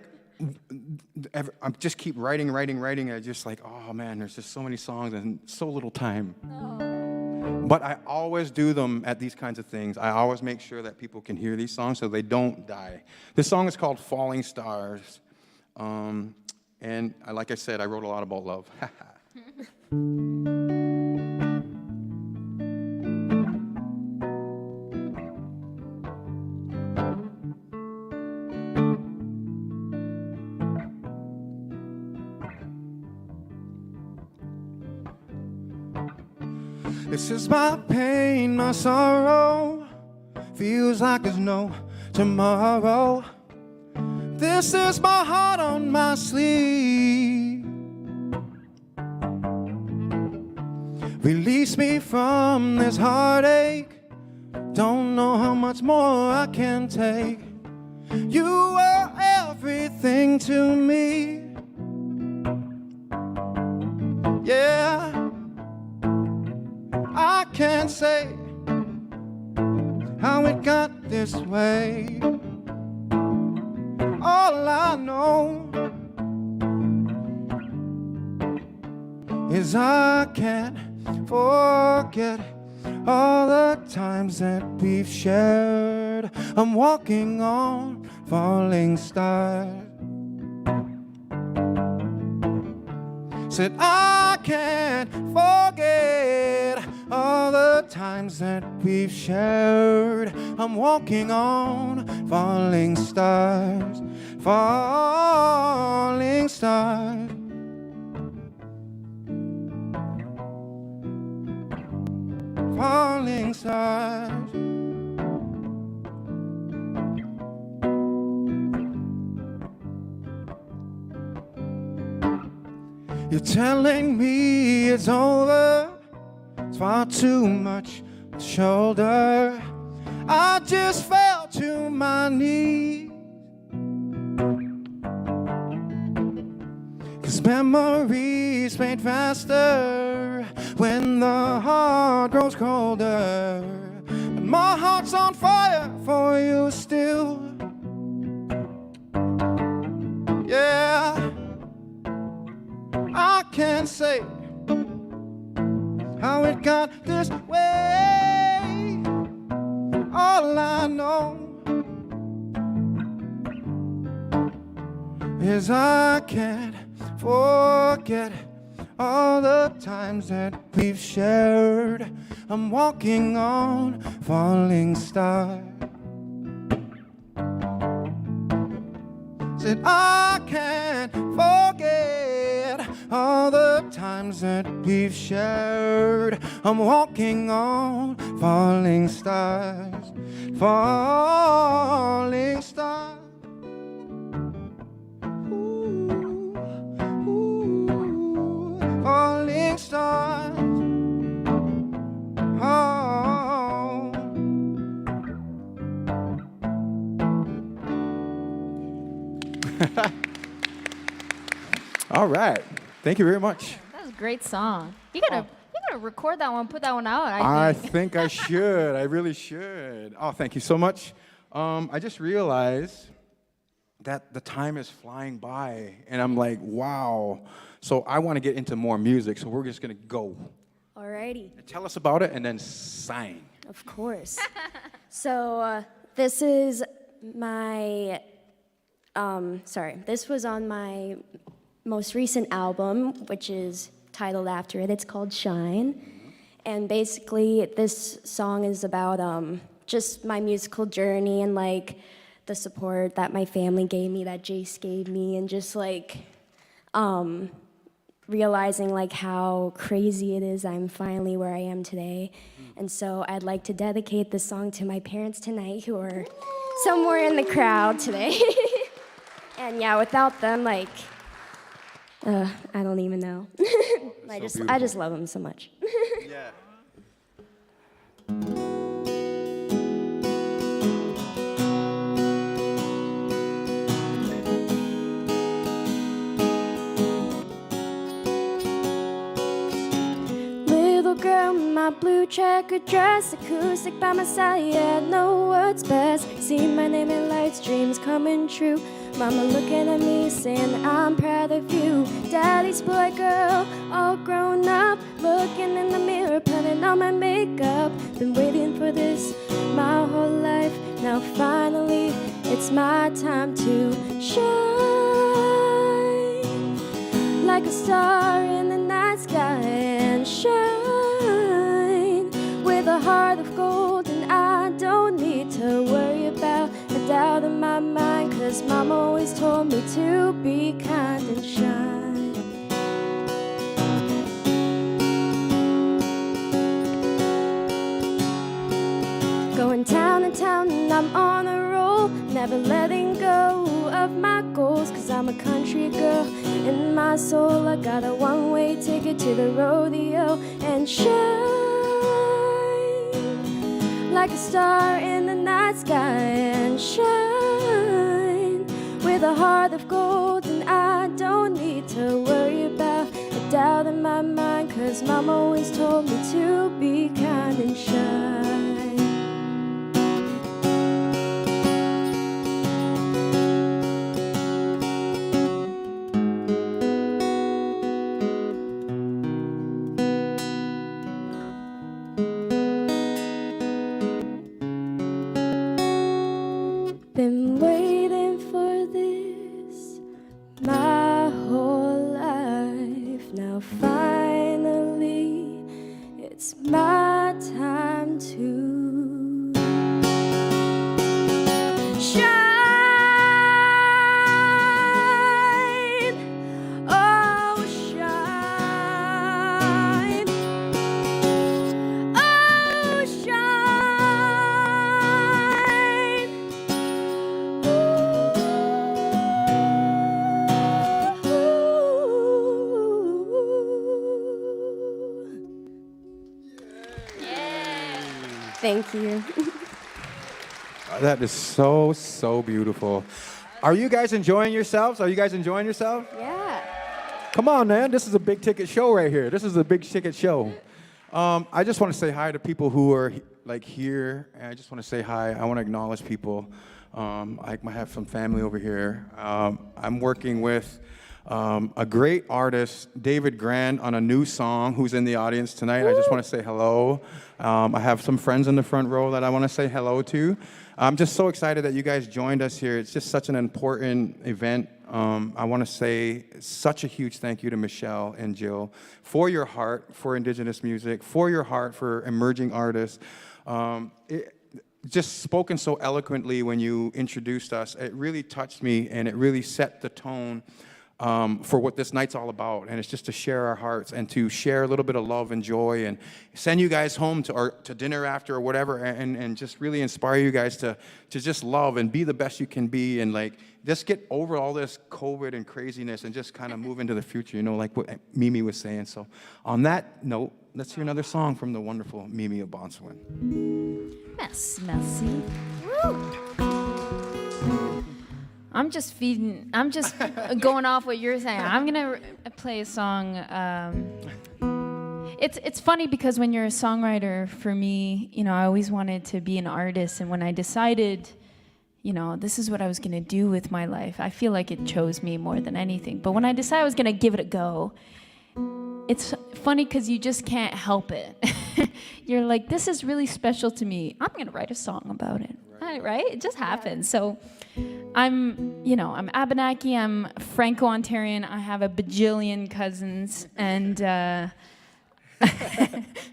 I just keep writing. I just like, oh, man, there's just so many songs and so little time. But I always do them at these kinds of things. I always make sure that people can hear these songs so they don't die. This song is called Falling Stars. And like I said, I wrote a lot about love. This is my pain, my sorrow. Feels like there's no tomorrow. This is my heart on my sleeve. Release me from this heartache. Don't know how much more I can take. You are everything to me. Yeah. I can't say how it got this way. All I know is I can't forget all the times that we've shared. I'm walking on falling stars. Said I can't forget all the times that we've shared. I'm walking on falling stars, falling stars. Falling stars. You're telling me it's over. It's far too much to shoulder. I just fell to my knees. 'Cause memories fade faster when the heart grows colder. But my heart's on fire for you still. Yeah, I can't say how it got this way. All I know is I can't forget all the times that we've shared. I'm walking on falling stars. Said I can't forget all the times that we've shared. I'm walking on falling stars, falling stars. Ooh, ooh, falling stars. Oh. All right. Thank you very much. That was a great song. You gotta record that one, put that one out. I think I should. I really should. Oh, thank you so much. I just realized that the time is flying by, and I'm like, wow. So I want to get into more music, so we're just going to go. Alrighty. Tell us about it, and then sing. Of course. So this is my, this was on my most recent album, which is titled after it. It's called Shine. And basically, this song is about just my musical journey and like the support that my family gave me, that Jace gave me, and just like realizing like how crazy it is I'm finally where I am today. And so I'd like to dedicate this song to my parents tonight, who are somewhere in the crowd today. And yeah, without them, like, I don't even know. I just love them so much. Yeah. Little girl in my blue checkered dress, acoustic by my side, yeah, I know what's best. See my name in lights, dreams coming true. Mama looking at me saying I'm proud of you. Daddy's boy, girl, all grown up, looking in the mirror, putting on my makeup. Been waiting for this my whole life. Now finally, it's my time to shine like a star in the night sky, and shine with a heart of gold. And I don't need to worry about a doubt in my mind, 'cause Mama always told me to be kind and shine. Going town to town and I'm on a roll, never letting go of my goals, 'cause I'm a country girl in my soul. I got a one-way ticket to the rodeo, and shine like a star in the night sky, and shine with a heart of gold. And I don't need to worry about a doubt in my mind, 'cause Mama always told me to be kind and shine. Been waiting for this my whole life. Now finally, it's my time to shine Thank you. That is so, so beautiful. Are you guys enjoying yourselves? Yeah. Come on, man. This is a big ticket show right here. This is a big ticket show. I just want to say hi to people who are here, and I just want to say hi. I want to acknowledge people. I have some family over here. I'm working with a great artist, David Grand, on a new song, who's in the audience tonight. I just want to say hello. I have some friends in the front row that I want to say hello to. I'm just so excited that you guys joined us here. It's just such an important event. I want to say such a huge thank you to Michelle and Jill for your heart for Indigenous music, for your heart for emerging artists. Just spoken so eloquently when you introduced us. It really touched me, and it really set the tone for what this night's all about. And it's just to share our hearts and to share a little bit of love and joy and send you guys home to dinner after or whatever, and just really inspire you guys to just love and be the best you can be, and like just get over all this COVID and craziness and just kind of move into the future, like what Mimi was saying. So on that note, let's hear another song from the wonderful Mimi Abonswin. Merci. I'm just going off what you're saying. I'm gonna play a song. It's funny because when you're a songwriter, for me, I always wanted to be an artist, and when I decided, this is what I was gonna do with my life, I feel like it chose me more than anything. But when I decided I was gonna give it a go, it's funny because you just can't help it. You're like, this is really special to me. I'm gonna write a song about it. Right? It just happens. So I'm Abenaki, I'm Franco-Ontarian, I have a bajillion cousins, and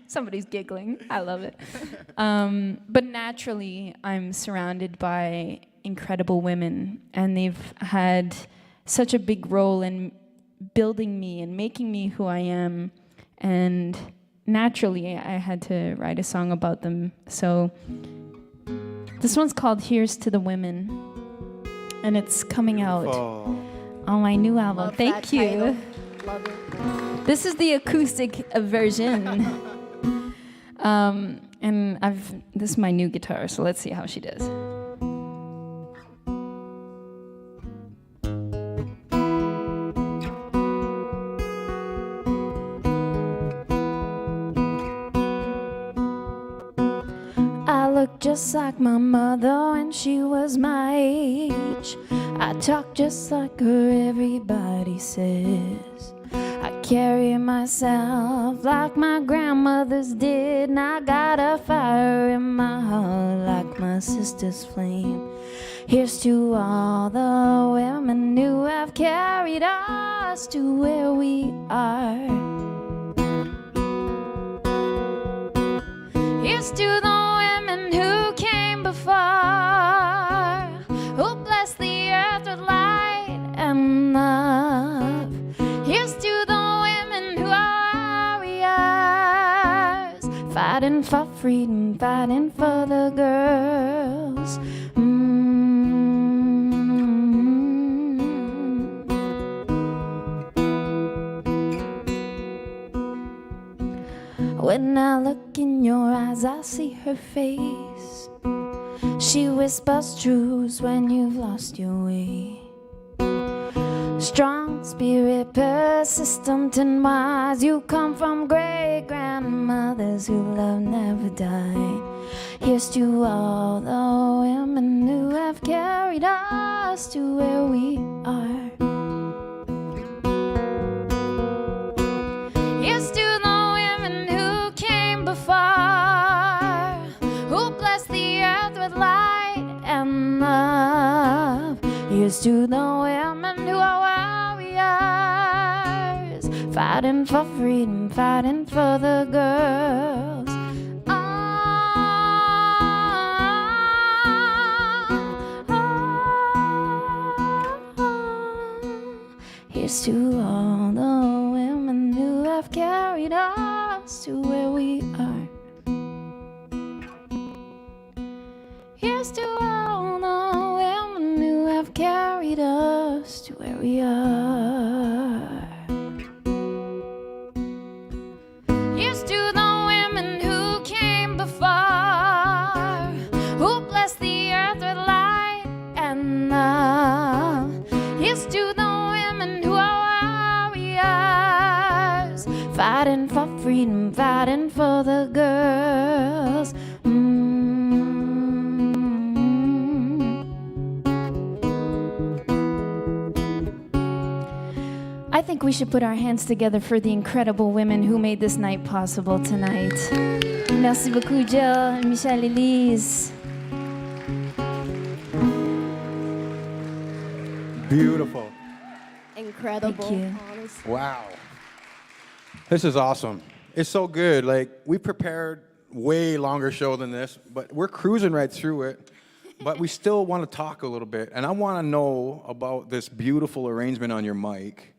somebody's giggling. I love it. But naturally, I'm surrounded by incredible women, and they've had such a big role in building me and making me who I am, and naturally, I had to write a song about them. So this one's called Here's to the Women, and it's coming out on my new album. Love Thank that you. title. Love it. This is the acoustic version. And this is my new guitar, so let's see how she does. Look just like my mother when she was my age. I talk just like her, everybody says. I carry myself like my grandmothers did, and I got a fire in my heart like my sister's flame. Here's to all the women who have carried us to where we are. Here's to the who came before, who blessed the earth with light and love. Here's to the women who are warriors, fighting for freedom, fighting for the girls. When I look in your eyes, I see her face. She whispers truths when you've lost your way. Strong spirit, persistent and wise. You come from great grandmothers who love never died. Here's to all the women who have carried us to where we are. Here's to before, who blessed the earth with light and love. Here's to the women who are warriors, fighting for freedom, fighting for the girls. Here's to all the women who have carried us to where we are. Here's to all the women who have carried us to where we are. Here's to the women who came before, I think we should put our hands together for the incredible women who made this night possible tonight. Merci beaucoup, Jill and Michele-Elise. Beautiful. Incredible, Thank you. honestly. Wow. This is awesome. It's so good. Like, we prepared way longer show than this, but we're cruising right through it. But we still want to talk a little bit. And I want to know about this beautiful arrangement on your mic,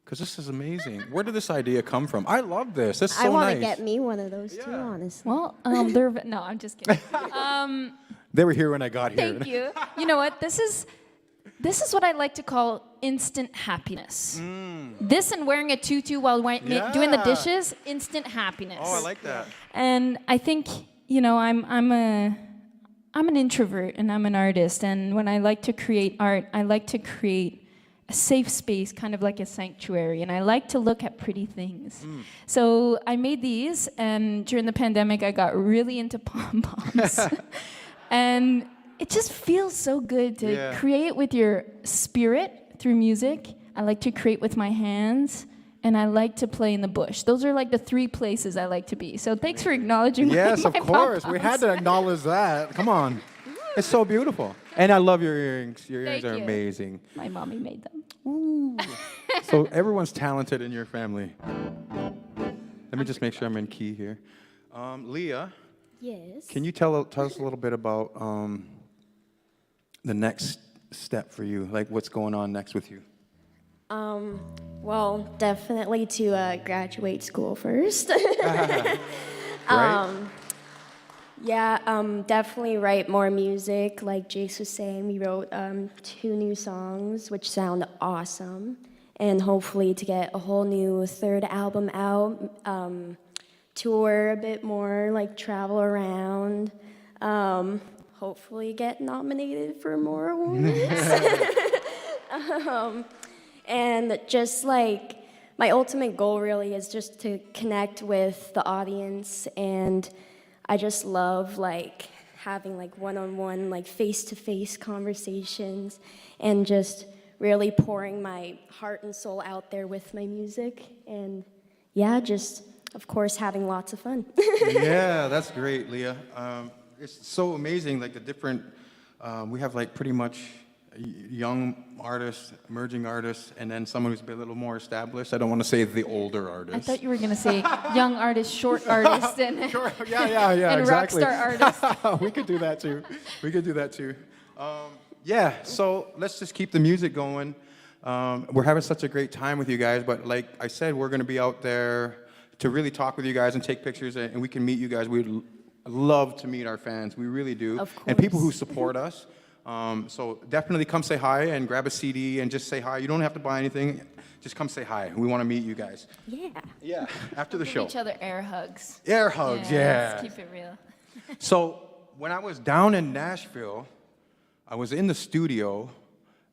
because this is amazing. Where did this idea come from? I love this. That's so I want nice. to get me one of those too, honestly. Well, no, I'm just kidding. They were here when I got here. Thank you. You know what? This is what I like to call instant happiness. This and wearing a tutu while doing the dishes, instant happiness. Oh, I like that. And I think, you know, I'm an introvert and I'm an artist. And when I like to create art, I like to create a safe space, kind of like a sanctuary. And I like to look at pretty things. So I made these, and during the pandemic, I got really into pom-poms. And it just feels so good to create with your spirit through music. I like to create with my hands, and I like to play in the bush. Those are like the 3 places I like to be. So thanks for acknowledging Yes, my of course. We had to acknowledge that. Come on. It's so beautiful. And I love your earrings. Your earrings Thank are you. amazing. My mommy made them. Ooh. So everyone's talented in your family. Let me just make sure I'm in key here. Leah, Yes. can you tell us a little bit about the next step for you? Like, what's going on next with you? Well, definitely to graduate school first. Right? Yeah, definitely write more music. Like Jace was saying, we wrote 2 new songs, which sound awesome. And hopefully to get a whole new 3rd album out, tour a bit more, like travel around. Hopefully get nominated for more awards. And just like, my ultimate goal really is just to connect with the audience, and I just love like having like one-on-one, like face-to-face conversations, and just really pouring my heart and soul out there with my music, and yeah, just of course having lots of fun. Yeah, that's great, Leah. It's so amazing, like the different, we have like pretty much young artists, emerging artists, and then someone who's been a little more established. I don't want to say the older I artist. thought you were going to say young artist, short artist, and, Yeah, and exactly. rock star artist. We could do that too. We could do that too. Yeah, so let's just keep the music going. We're having such a great time with you guys, but like I said, we're going to be out there to really talk with you guys and take pictures, and we can meet you guys. We'd love to meet our fans. We really do. Of And people who course. support us. So definitely come say hi and grab a CD and just say hi. You don't have to buy anything. Just come say hi. We want to meet you guys. Yeah. Yeah, after the Give show. each other air hugs. Air hugs, yeah. Let's keep it real. So when I was down in Nashville, I was in the studio,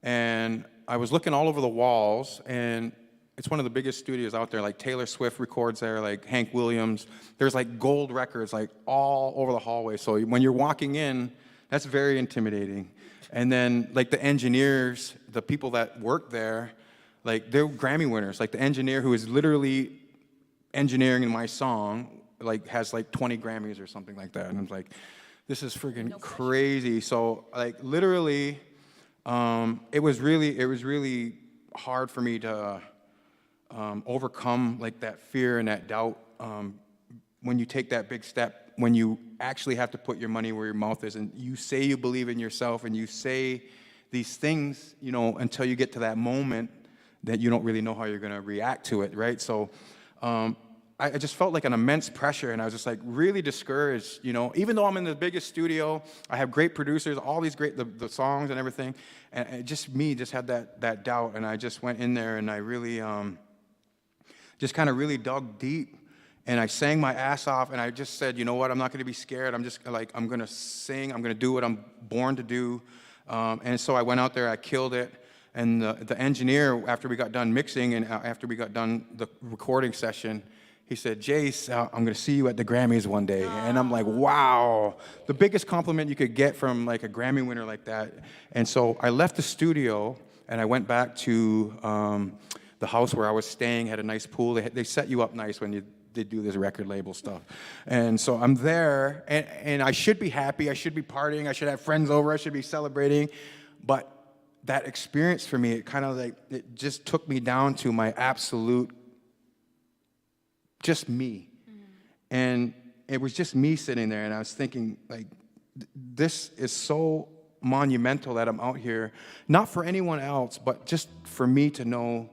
and I was looking all over the walls, and it's one of the biggest studios out there. Like Taylor Swift records there, like Hank Williams. There's like gold records like all over the hallway. So when you're walking in, that's very intimidating. And then like the engineers, the people that work there, like they're Grammy winners. Like the engineer who is literally engineering my song, like has like 20 Grammys or something like that. And I'm like, this is freaking crazy. So like literally, it was really hard for me to overcome like that fear and that doubt when you take that big step, when you actually have to put your money where your mouth is, and you say you believe in yourself, and you say these things, you know, until you get to that moment that you don't really know how you're going to react to it, right? So I just felt like an immense pressure, and I was just like really discouraged, you know, even though I'm in the biggest studio, I have great producers, all these great, the songs and everything, and it just me just had that doubt, and I just went in there, and I really just kind of really dug deep. And I sang my ass off, and I just said, you know what, I'm not going to be scared. I'm just like, I'm going to sing. I'm going to do what I'm born to do. And so I went out there, I killed it. And the engineer, after we got done mixing and after we got done the recording session, he said, Jace, I'm going to see you at the Grammys one day. And I'm like, wow, the biggest compliment you could get from like a Grammy winner like that. And so I left the studio, and I went back to the house where I was staying had a nice pool. They set you up nice when they do this record label stuff. And so I'm there, and I should be happy, I should be partying, I should have friends over, I should be celebrating. But that experience for me, it just took me down to my absolute, just me. And it was just me sitting there, and I was thinking, like, this is so monumental that I'm out here, not for anyone else, but just for me to know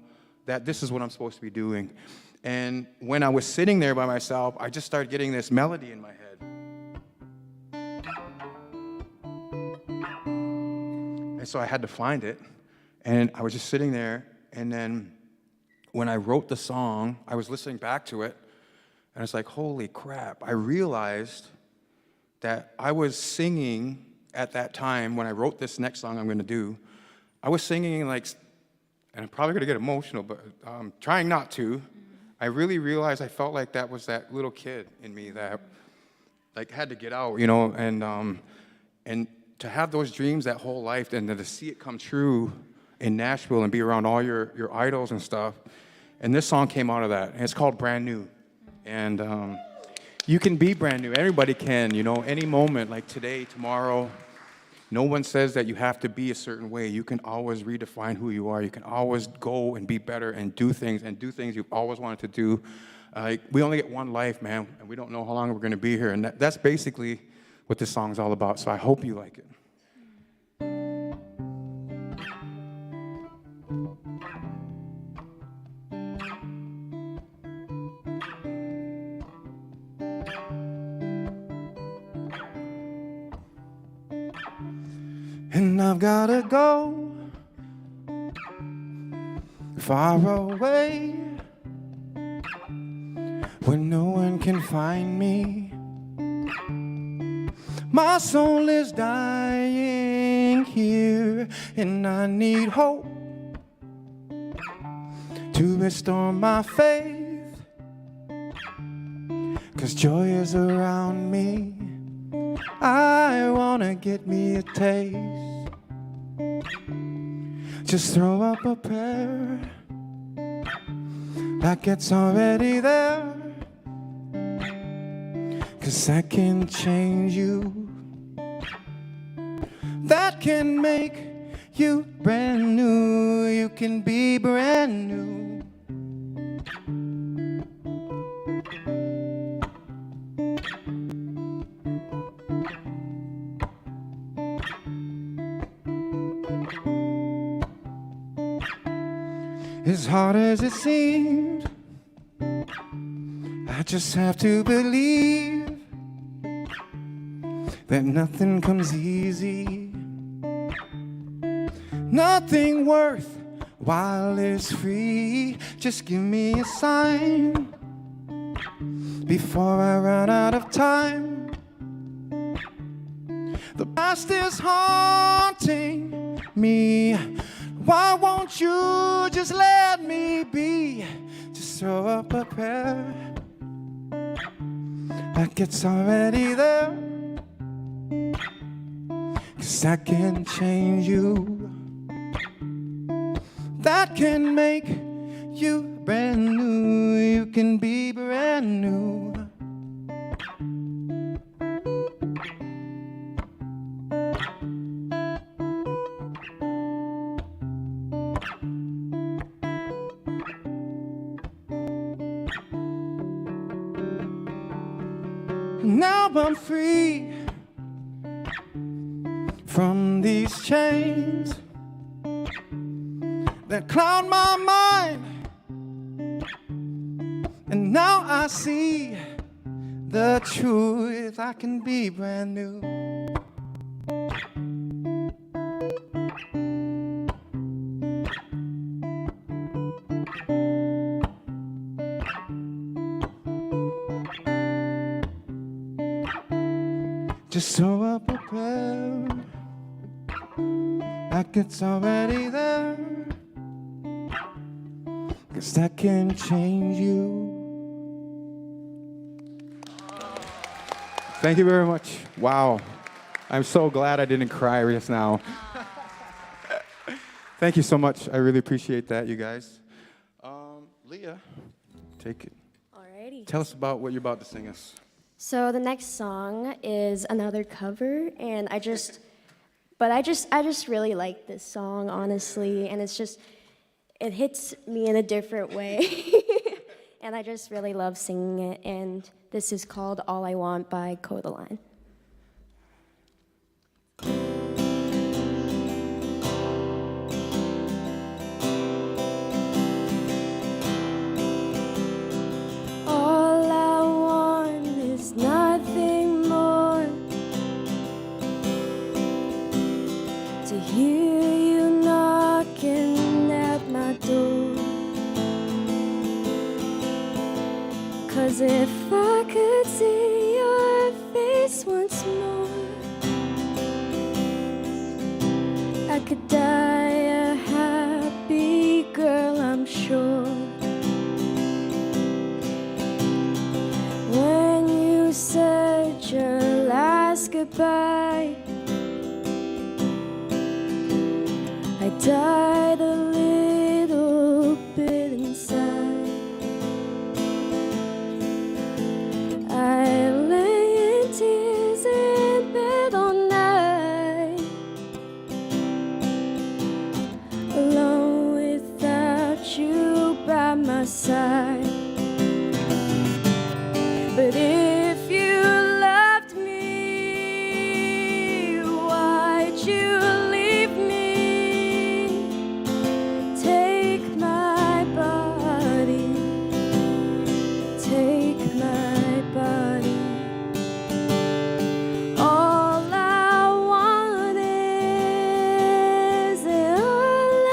that this is what I'm supposed to be doing. And when I was sitting there by myself, I just started getting this melody in my head. And so I had to find it, and I was just sitting there, and then when I wrote the song, I was listening back to it, and it's like, holy crap, I realized that I was singing at that time when I wrote this next song I'm going to do. I was singing like, and I'm probably going to get emotional, but I'm trying not to. I really realized I felt like that was that little kid in me that like had to get out, you know, and to have those dreams that whole life and to see it come true in Nashville and be around all your idols and stuff. And this song came out of that, and it's called Brand New. And you can be brand new. Everybody can, you know, any moment, like today, tomorrow. No one says that you have to be a certain way. You can always redefine who you are. You can always go and be better and do things you've always wanted to do. We only get one life, man, and we don't know how long we're going to be here. And that's basically what this song's all about. So I hope you like it. And I've gotta go far away where no one can find me. My soul is dying here, and I need hope to restore my faith, 'cause joy is around me. I wanna get me a taste. Just throw up a prayer like it's already there, 'cause that can change you. That can make you brand new. You can be brand new. As hard as it seems, I just have to believe that nothing comes easy. Nothing worthwhile is free. Just give me a sign before I run out of time. The past is haunting me. Why won't you just let me be? Just throw up a prayer like it's already there, 'cause that can change you. That can make you brand new. You can be brand new. Now I'm free from these chains that cloud my mind, and now I see the truth. I can be brand new. Just throw up a prayer like it's already there, 'cause that can change you. Thank you very much. Wow. I'm so glad I didn't cry just now. Thank you so much. I really appreciate that, you guys. Leah, take it. Alrighty. Tell us about what you're about to sing us. So the next song is another cover, and I just really like this song, honestly, and it hits me in a different way, and I just really love singing it, and this is called All I Want by Codaline. All I want is nothing more to hear you knocking at my door. 'Cause if I could see your face once more, I could die a happy girl, I'm sure. When you said your last goodbye, I died a little bit inside. I lay in tears in bed all night, alone without you by my side. But if you loved me, why'd you leave me? Take my body, take my body. All I want is, all I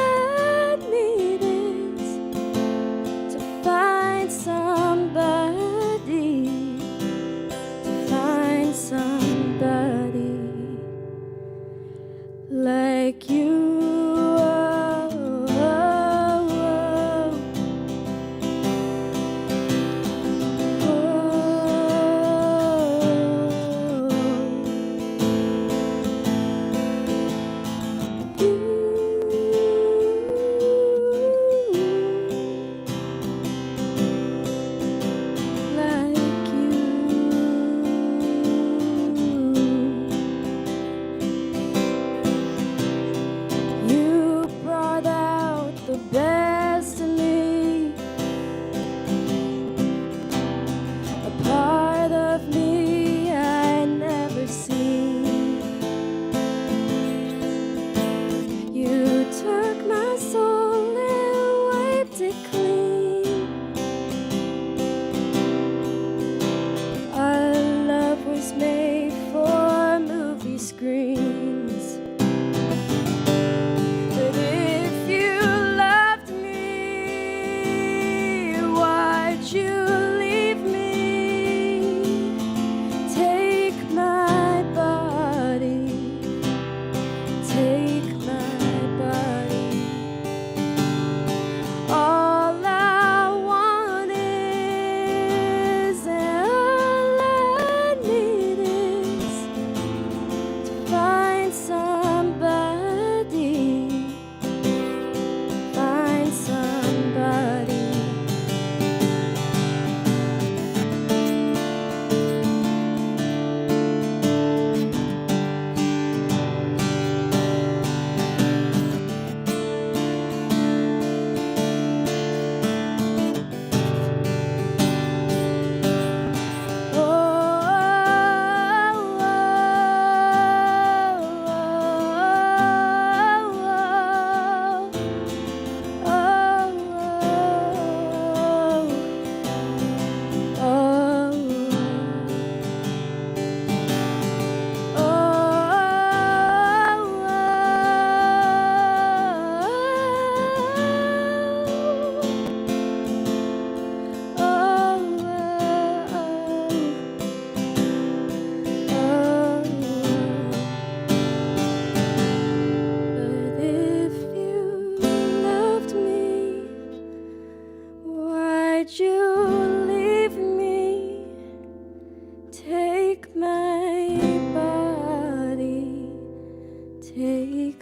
need is to find somebody, like you.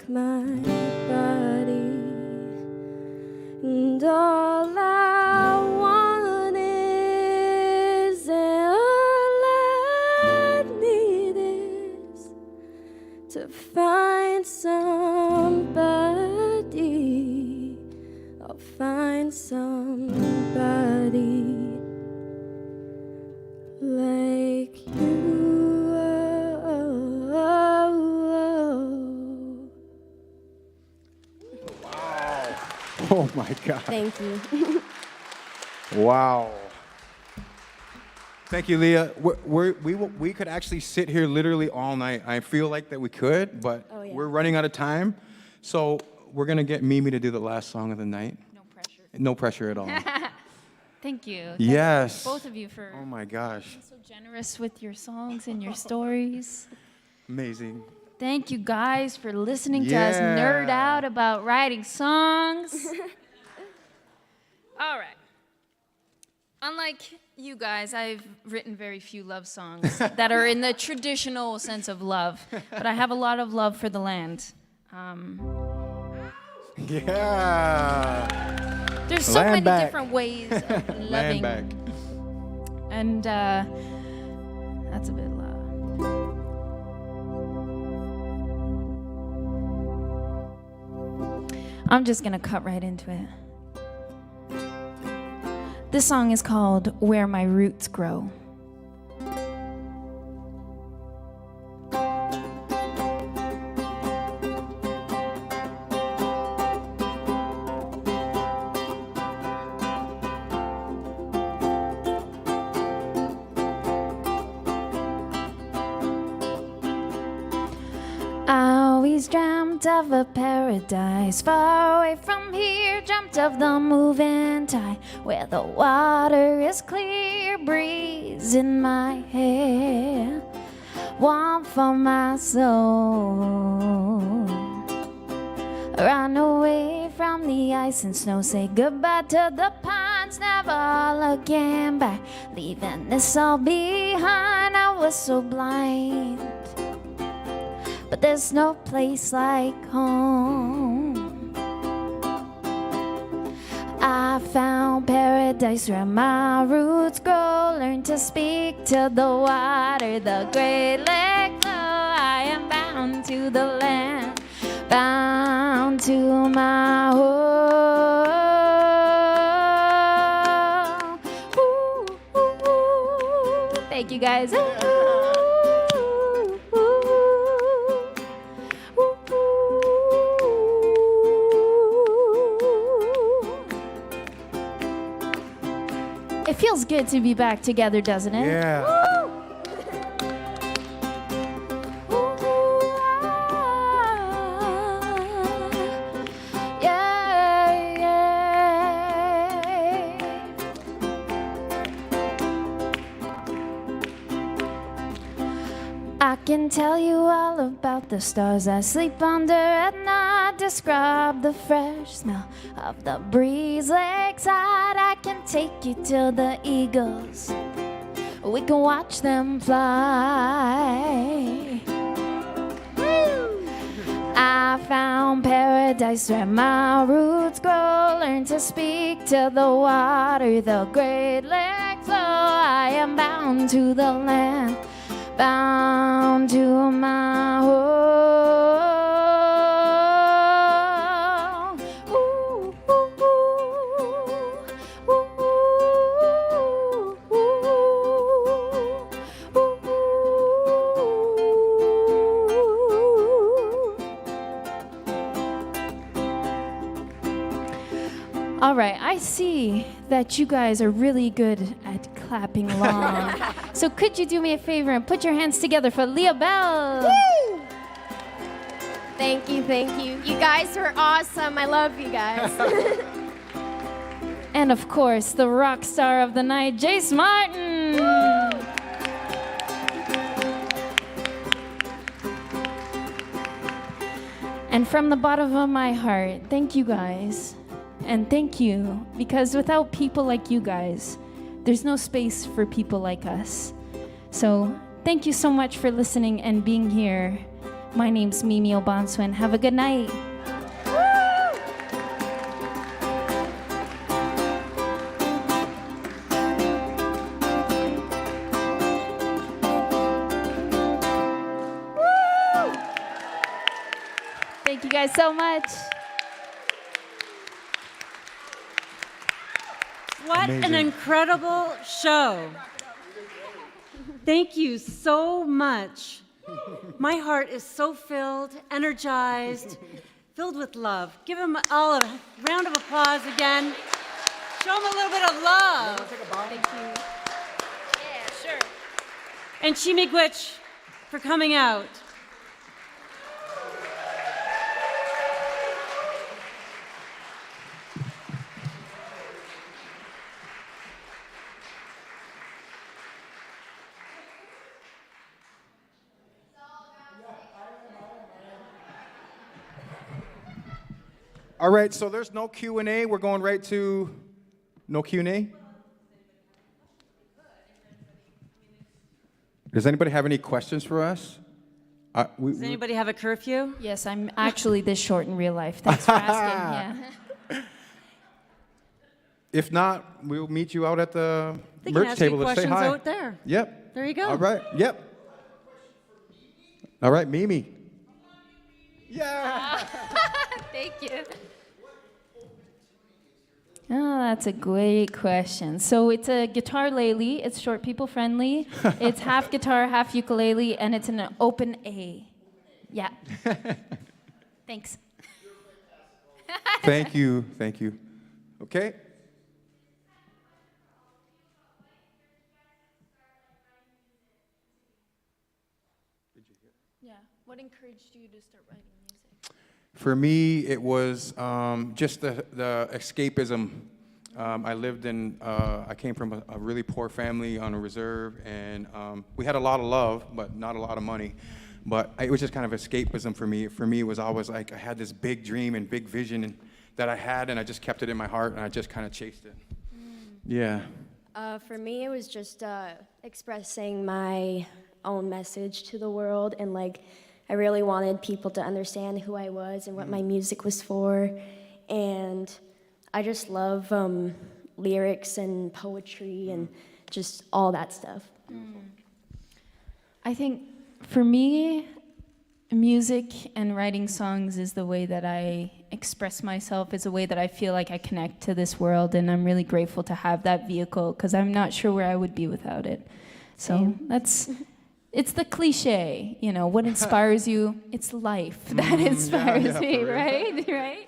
my body, and all I find somebody. I'll find somebody like you. Oh my God. Thank you. Wow. Thank you, Leah. We could actually sit here literally all night. I feel like that we could, but Oh, yeah. we're running out of time. So we're going to get Mimi to do the last song of the night. No pressure. No pressure at all. Thank you. Yes. Both of you for Oh my gosh. being so generous with your songs and your stories. Amazing. Thank you guys for listening to us nerd Yeah. out about writing songs. All right. Unlike you guys, I've written very few love songs that are in the traditional sense of love, but I have a lot of love for the land. Yeah. There's so Land many back. different ways of Land loving. back. And that's a bit loud. I'm just gonna cut right into it. This song is called Where My Roots Grow. I always dreamt of a paradise far away from here, dreamt of the moving tide where the water is clear, breeze in my hair, warm for my soul. Run away from the ice and snow, say goodbye to the pines, never looking back, leaving this all behind. I was so blind, but there's no place like home. I found paradise where my roots grow, learned to speak to the water, the great lake flow. I am bound to the land, bound to my home. Ooh, ooh, ooh. Thank you guys. Ooh, ooh, ooh. It feels good to be back together, doesn't it? Yeah. I can tell you all about the stars I sleep under at night, describe the fresh smell of the breeze lakeside. I can take you to the eagles, we can watch them fly. I found paradise where my roots grow, learn to speak to the water, the great lake flow. I am bound to the land, bound to my home. Ooh, ooh, ooh, ooh, ooh, ooh, ooh. All right, I see that you guys are really good at clapping along. So could you do me a favor and put your hands together for Leah, Belle? Woo! Thank you, thank you. You guys are awesome. I love you guys. And of course, the rock star of the night, Jace Martin. And from the bottom of my heart, thank you guys. And thank you, because without people like you guys, there's no space for people like us. So thank you so much for listening and being here. My name's Mimi Obanswin. Have a good night. Thank you guys so much. What an incredible show. Thank you so much. My heart is so filled, energized, filled with love. Give them all a round of applause again. Show them a little bit of love. Thank you. Yeah, sure. And Chimigwich for coming out. All right, so there's no Q&A. We're going right to no Q&A. Does anybody have any questions for us? Does anybody have a curfew? Yes, I'm actually this short in real life. Thanks for asking. Yeah. If not, we'll meet you out at the They can merch ask table you to say questions hi. out there. Yep. There you go. All right. Yep. All right, Mimi. Yeah. Thank you. Oh, that's a great question. So it's a guitar lele. It's short people friendly. It's half guitar, half ukulele, and it's an open A. Yeah. Thanks. Thank you. Thank you. Okay. Yeah. What encouraged you to start writing music? For me, it was just the escapism. I came from a really poor family on a reserve, and we had a lot of love, but not a lot of money. But it was just kind of escapism for me. For me, it was always like I had this big dream and big vision that I had, and I just kept it in my heart, and I just kind of chased it. Yeah. For me, it was just expressing my own message to the world, and like I really wanted people to understand who I was and what my music was for, and I just love lyrics and poetry and just all that stuff. I think for me, music and writing songs is the way that I express myself, is a way that I feel like I connect to this world, and I'm really grateful to have that vehicle because I'm not sure where I would be without it. So it's the cliche, you know, what inspires you? It's life that inspires me, for real. right? Right?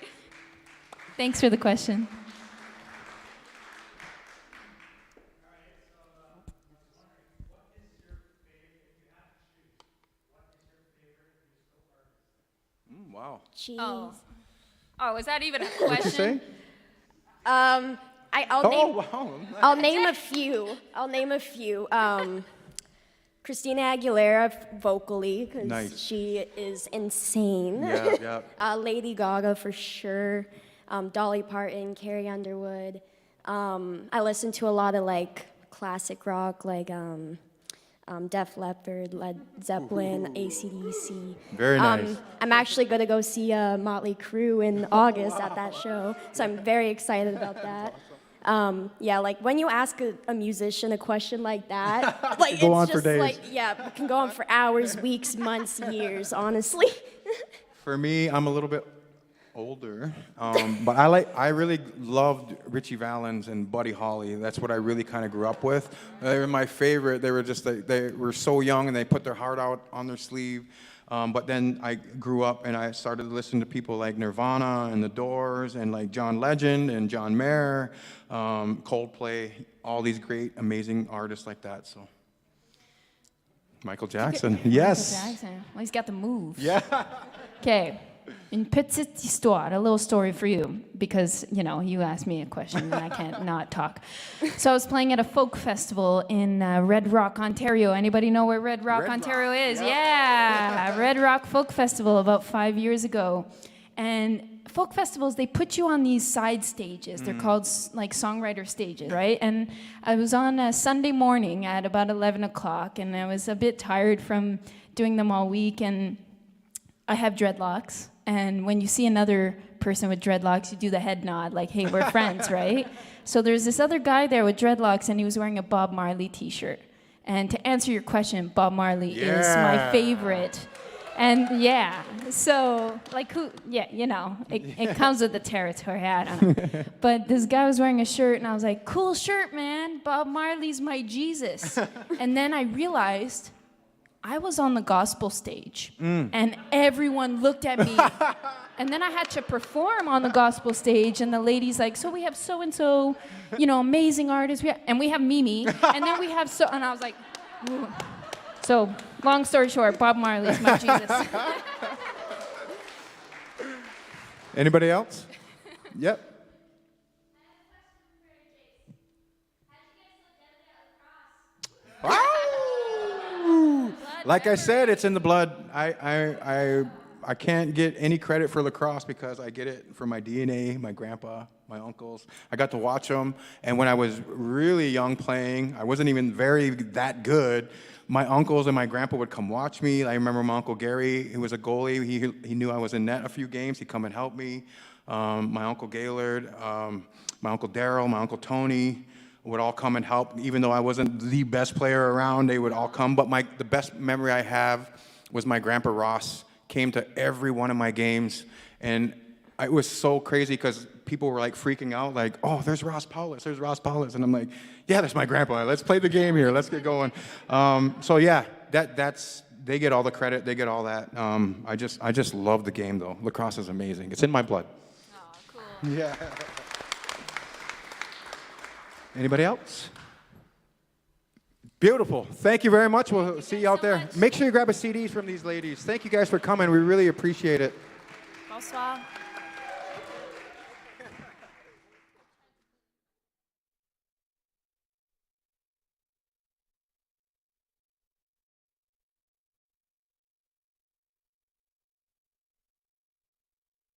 Thanks for the question. Wow. Cheese. Oh, is that even a What'd you say? I'll Oh, wow. I'll name a few. Christina Aguilera vocally, because Nice. she is insane. Yeah, yeah. Lady Gaga for sure. Dolly Parton, Carrie Underwood. I listen to a lot of like classic rock, like Def Leppard, Led Zeppelin, AC/DC. Very nice. I'm actually gonna go see Motley Crue in August at that show, so I'm very excited about that. Yeah, like when you ask a musician a question like that, like Go it's on for just days. like, yeah, it can go on for hours, weeks, months, years, honestly. For me, I'm a little bit older, but I really loved Richie Valens and Buddy Holly. That's what I really kind of grew up with. They were my favorite. They were just they were so young and they put their heart out on their sleeve. But then I grew up and I started to listen to people like Nirvana and The Doors and like John Legend and John Mayer, Coldplay, all these great, amazing artists like that. So Michael Jackson, yes. Michael Jackson. Well, he's got the moves. Yeah. Okay. Une petite histoire, a little story for you, because, you know, you asked me a question and I can't not talk. So I was playing at a folk festival in Red Rock, Ontario. Anybody know where Red Rock, Ontario is? Yeah. Red Rock Folk Festival about 5 years ago. And folk festivals, they put you on these side stages. They're called like songwriter stages, right? And I was on a Sunday morning at about 11 o'clock, and I was a bit tired from doing them all week, and I have dreadlocks. And when you see another person with dreadlocks, you do the head nod, like, hey, we're friends, right? So there's this other guy there with dreadlocks, and he was wearing a Bob Marley t-shirt. And to answer your question, Bob Marley is my favorite. And yeah, so like who, yeah, you know, it comes with the territory, I don't know. But this guy was wearing a shirt and I was like, cool shirt, man. Bob Marley's my Jesus. And then I realized I was on the gospel stage and everyone looked at me. And then I had to perform on the gospel stage and the lady's like, so we have so-and-so, you know, amazing artists. And we have Mimi. And then we have and I was like, ooh. So, long story short, Bob Marley's my Jesus. Anybody else? Yep. Wow! Like I said, it's in the blood. I can't get any credit for lacrosse because I get it from my DNA, my grandpa, my uncles. I got to watch them, and when I was really young playing, I wasn't even that good. My uncles and my grandpa would come watch me. I remember my Uncle Gary, who was a goalie. He knew I was in net a few games. He'd come and help me. My Uncle Gaylord, my Uncle Daryl, my Uncle Tony would all come and help. Even though I wasn't the best player around, they would all come. But the best memory I have was my Grandpa Ross came to every one of my games. And it was so crazy because people were like freaking out, like, oh, there's Ross Paulus. And I'm like, yeah, that's my grandpa. Let's play the game here. Let's get going. So yeah, they get all the credit. They get all that. I just love the game though. Lacrosse is amazing. It's in my blood. Oh, cool. Yeah. Anybody else? Beautiful. Thank you very much. We'll see you out there. Much. Make sure you grab a CD from these ladies. Thank you guys for coming. We really appreciate it. Bonsoir.